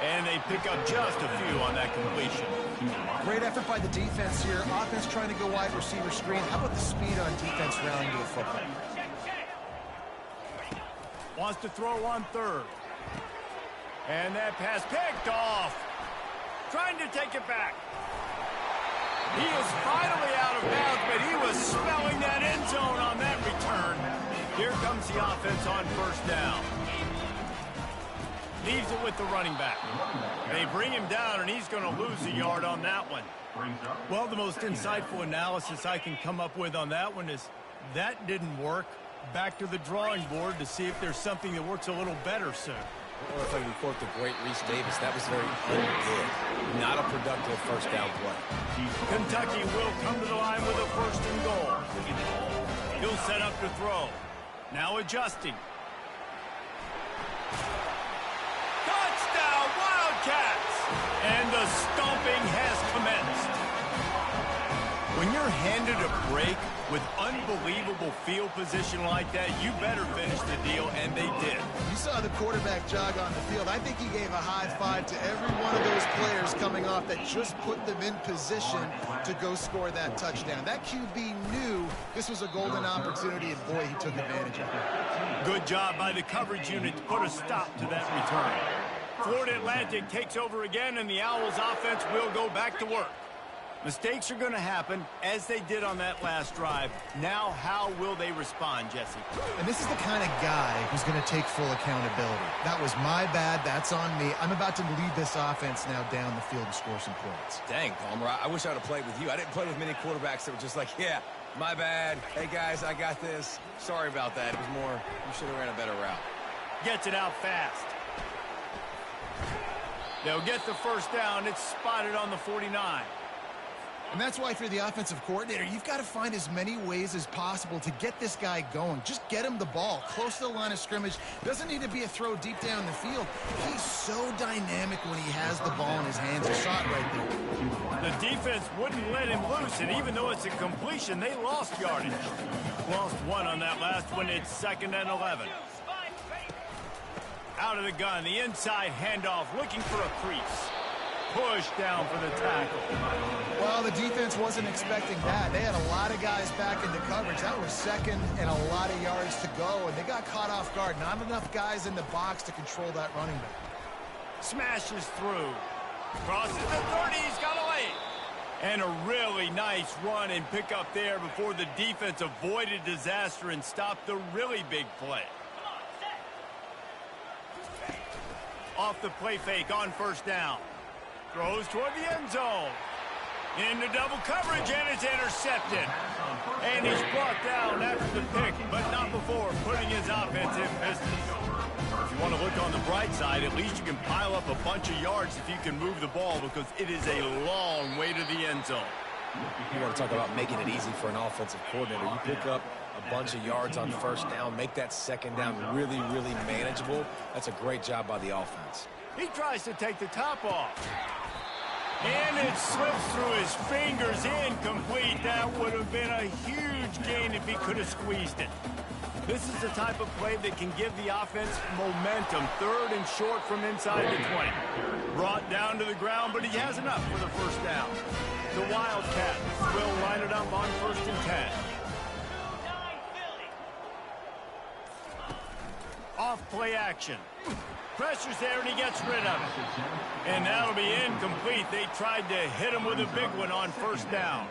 And they pick up just a few on that completion. Great effort by the defense here. Offense trying to go wide receiver screen. How about the speed on defense rallying to the football? Wants to throw on third. And that pass picked off. Trying to take it back. He is finally out of bounds, but he was smelling that end zone on that return. Here comes the offense on first down. Leaves it with the running back. They bring him down, and he's going to lose a yard on that one. Well, the most insightful analysis I can come up with on that one is that didn't work. Back to the drawing board to see if there's something that works a little better soon. Or if I can quote the great Reese Davis, that was very good. Not a productive first down play. Kentucky will come to the line with a first and goal. He'll set up to throw. Now adjusting. Touchdown, Wildcats! And the stomping has commenced. When you're handed a break with unbelievable field position like that, you better finish the deal, and they did. You saw the quarterback jog on the field. I think he gave a high five to every one of those players coming off that just put them in position to go score that touchdown. That QB knew this was a golden opportunity, and boy, he took advantage of it. Good job by the coverage unit to put a stop to that return. Florida Atlantic takes over again, and the Owls offense will go back to work. Mistakes are going to happen, as they did on that last drive. Now, how will they respond, Jesse? And this is the kind of guy who's going to take full accountability. That was my bad. That's on me. I'm about to lead this offense now down the field and score some points. Dang, Palmer, I wish I would have played with you. I didn't play with many quarterbacks that were just like, yeah, my bad. Hey, guys, I got this. Sorry about that. It was more, you should have ran a better route. Gets it out fast. They'll get the first down. It's spotted on the 49. And that's why, if you're the offensive coordinator, you've got to find as many ways as possible to get this guy going. Just get him the ball close to the line of scrimmage. Doesn't need to be a throw deep down the field. He's so dynamic when he has the ball in his hands. You saw it right there. The defense wouldn't let him loose, and even though it's a completion, they lost yardage. Lost 1 on that last one. It's 2nd and 11. Out of the gun, the inside handoff, looking for a crease. Push down for the tackle. Well, the defense wasn't expecting that. They had a lot of guys back into coverage. That was 2nd and a lot of yards to go, and they got caught off guard. Not enough guys in the box to control that running back. Smashes through. Crosses the 30. He's got a lane. And a really nice run and pick up there before the defense avoided disaster and stopped the really big play. Off the play fake on first down. Throws toward the end zone. Into double coverage, and it's intercepted. And he's brought down after the pick, but not before putting his offense in business. If you want to look on the bright side, at least you can pile up a bunch of yards if you can move the ball, because it is a long way to the end zone. You want to talk about making it easy for an offensive coordinator. You pick up a bunch of yards on first down, make that second down really, really manageable. That's a great job by the offense. He tries to take the top off. And it slips through his fingers, incomplete. That would have been a huge gain if he could have squeezed it. This is the type of play that can give the offense momentum. 3rd and short from inside the 20. Brought down to the ground, but he has enough for the first down. The Wildcats will line it up on 1st and 10. Off play action. Pressure's there, and he gets rid of it. And that'll be incomplete. They tried to hit him with a big one on first down.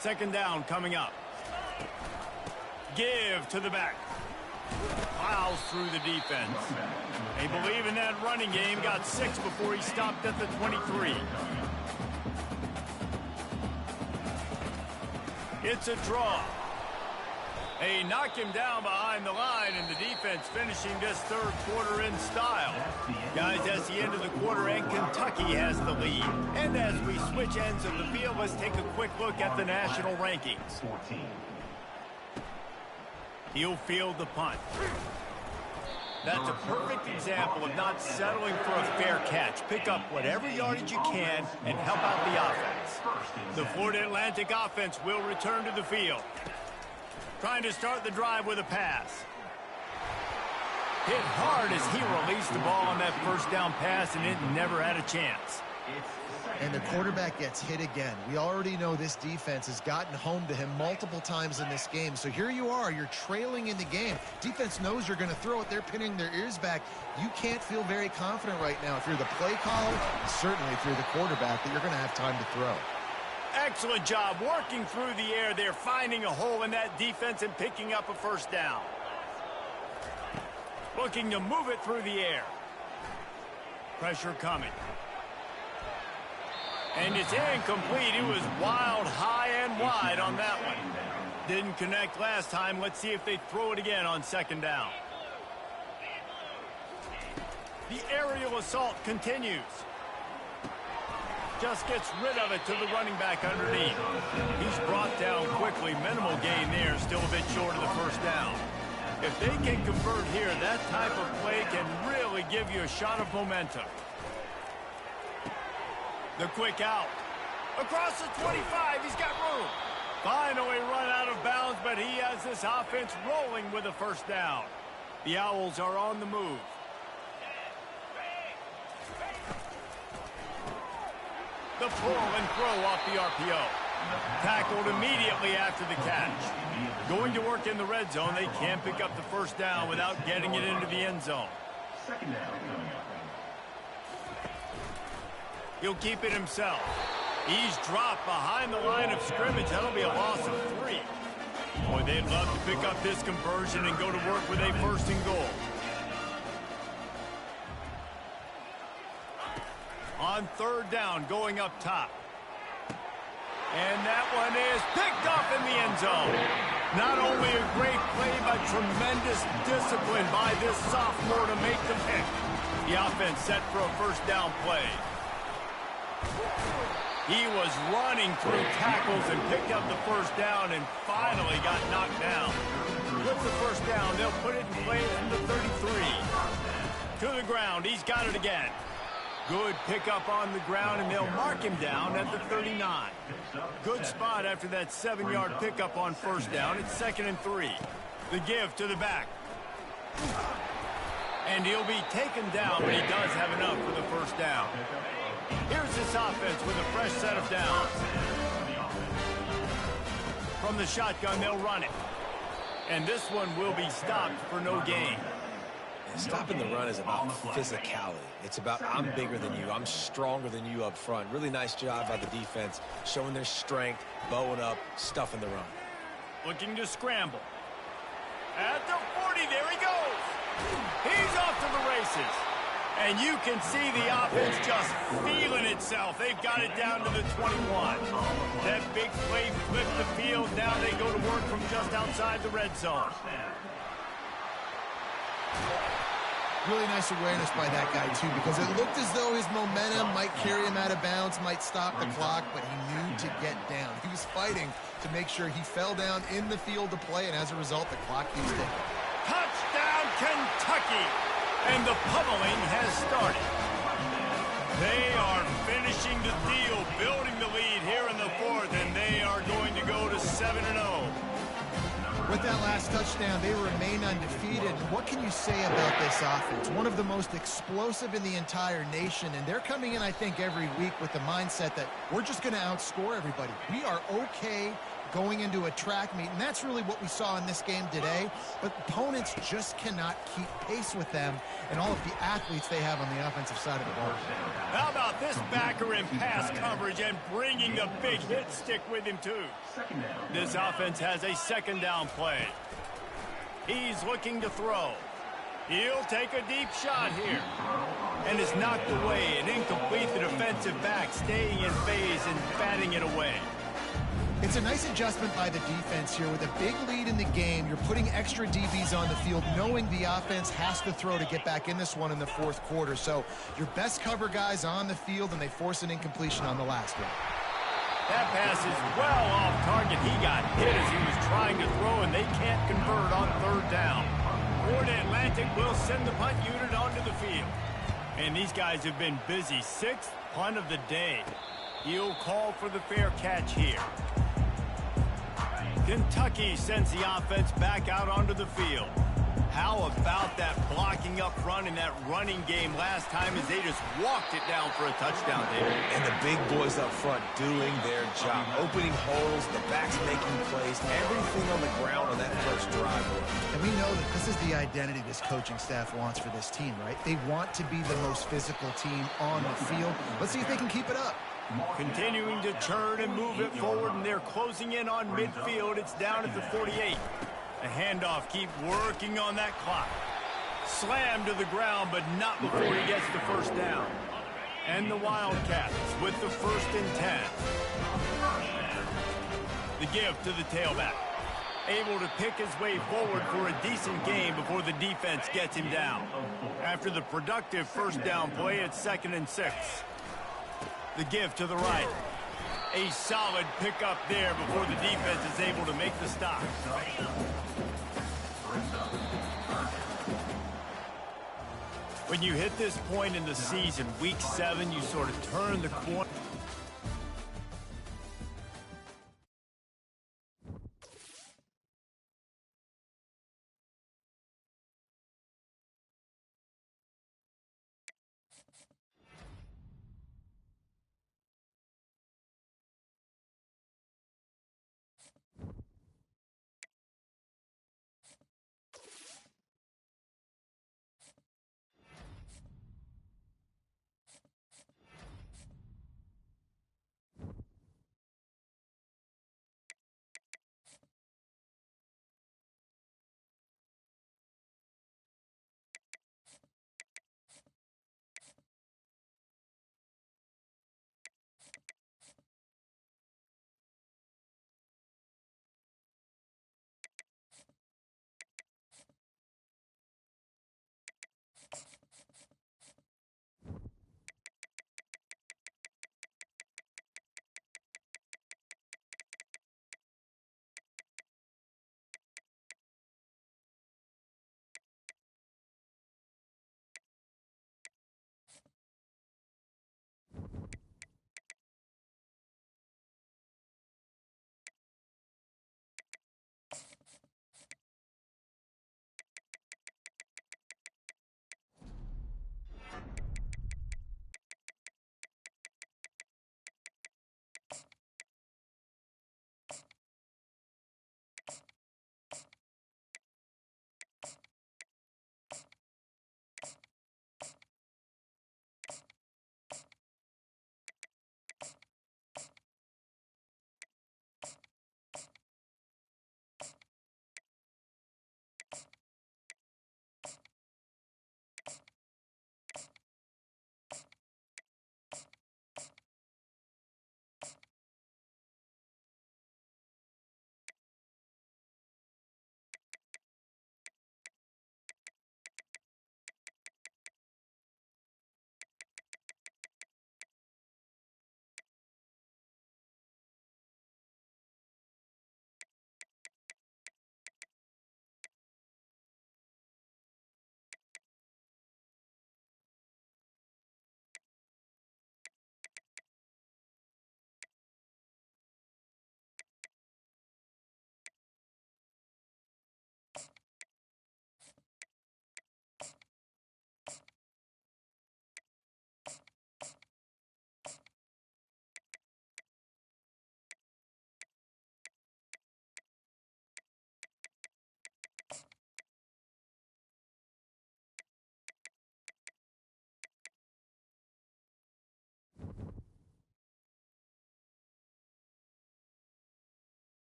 2nd down coming up. Give to the back. Plows through the defense. They believe in that running game. Got 6 before he stopped at the 23. It's a draw. They knock him down behind the line, and the defense finishing this 3rd quarter in style. Guys, that's the end of the quarter, and Kentucky has the lead. And as we switch ends of the field, let's take a quick look at the national rankings. He'll field the punt. That's a perfect example of not settling for a fair catch. Pick up whatever yardage you can and help out the offense. The Florida Atlantic offense will return to the field. Trying to start the drive with a pass. Hit hard as he released the ball on that first down pass, and it never had a chance. And the quarterback gets hit again. We already know this defense has gotten home to him multiple times in this game. So here you are, you're trailing in the game. Defense knows you're going to throw it. They're pinning their ears back. You can't feel very confident right now if you're the play caller, and certainly if you're the quarterback, that you're going to have time to throw. Excellent job working through the air there, finding a hole in that defense and picking up a first down. Looking to move it through the air. Pressure coming. And it's incomplete. It was wild, high and wide on that one. Didn't connect last time. Let's see if they throw it again on 2nd down. The aerial assault continues. Just gets rid of it to the running back underneath. He's brought down quickly. Minimal gain there. Still a bit short of the first down. If they can convert here, that type of play can really give you a shot of momentum. The quick out. Across the 25, he's got room. Finally run out of bounds, but he has this offense rolling with a first down. The Owls are on the move. The pull and throw off the RPO. Tackled immediately after the catch. Going to work in the red zone. They can't pick up the first down without getting it into the end zone. 2nd down. He'll keep it himself. He's dropped behind the line of scrimmage. That'll be a loss of 3. Boy, they'd love to pick up this conversion and go to work with a 1st and goal. On 3rd down, going up top. And that one is picked off in the end zone. Not only a great play, but tremendous discipline by this sophomore to make the pick. The offense set for a first down play. He was running through tackles and picked up the first down and finally got knocked down. With the first down, they'll put it in play from the 33. To the ground, he's got it again. Good pickup on the ground, and they'll mark him down at the 39. Good spot after that 7-yard pickup on first down. It's 2nd and 3. The give to the back. And he'll be taken down, but he does have enough for the first down. Here's this offense with a fresh set of downs. From the shotgun, they'll run it. And this one will be stopped for no gain. Stopping the run is about physicality. It's about I'm bigger than you. I'm stronger than you up front. Really nice job by the defense, showing their strength, bowing up, stuffing the run. Looking to scramble. At the 40, there he goes. He's off to the races. And you can see the offense just feeling itself. They've got it down to the 21. That big play flipped the field. Now they go to work from just outside the red zone. Really nice awareness by that guy, too, because it looked as though his momentum might carry him out of bounds, might stop the clock, but he knew to get down. He was fighting to make sure he fell down in the field to play, and as a result, the clock keeps ticking. Touchdown, Kentucky! And the pummeling has started. They are finishing the deal, building the lead here in the fourth, and they are going to go to 7-0. With that last touchdown, they remain undefeated. And what can you say about this offense? One of the most explosive in the entire nation, and they're coming in, I think, every week with the mindset that we're just going to outscore everybody. We are okay going into a track meet, and that's really what we saw in this game today. But opponents just cannot keep pace with them and all of the athletes they have on the offensive side of the ball. How about this backer in pass coverage and bringing the big hit stick with him, too? This offense has a second down play. He's looking to throw. He'll take a deep shot here. And it's knocked away. An incomplete. The defensive back staying in phase and batting it away. It's a nice adjustment by the defense here. With a big lead in the game, you're putting extra DBs on the field, knowing the offense has to throw to get back in this one in the fourth quarter. So your best cover guys on the field, and they force an incompletion on the last one. That pass is well off target. He got hit as he was trying to throw, and they can't convert on third down. Florida Atlantic will send the punt unit onto the field. And these guys have been busy. Sixth punt of the day. He'll call for the fair catch here. Kentucky sends the offense back out onto the field. How about that blocking up front in that running game last time as they just walked it down for a touchdown there. And the big boys up front doing their job. Opening holes, the backs making plays, everything on the ground on that first drive. And we know that this is the identity this coaching staff wants for this team, right? They want to be the most physical team on the field. Let's see if they can keep it up. Continuing to turn and move it forward, and they're closing in on midfield. It's down at the 48. The handoff, keep working on that clock. Slam to the ground, but not before he gets the first down. And the Wildcats with the 1st and 10. The give to the tailback. Able to pick his way forward for a decent game before the defense gets him down. After the productive first down play, it's 2nd and 6. The give to the right. A solid pickup there before the defense is able to make the stop. When you hit this point in the season, week 7, you sort of turn the corner.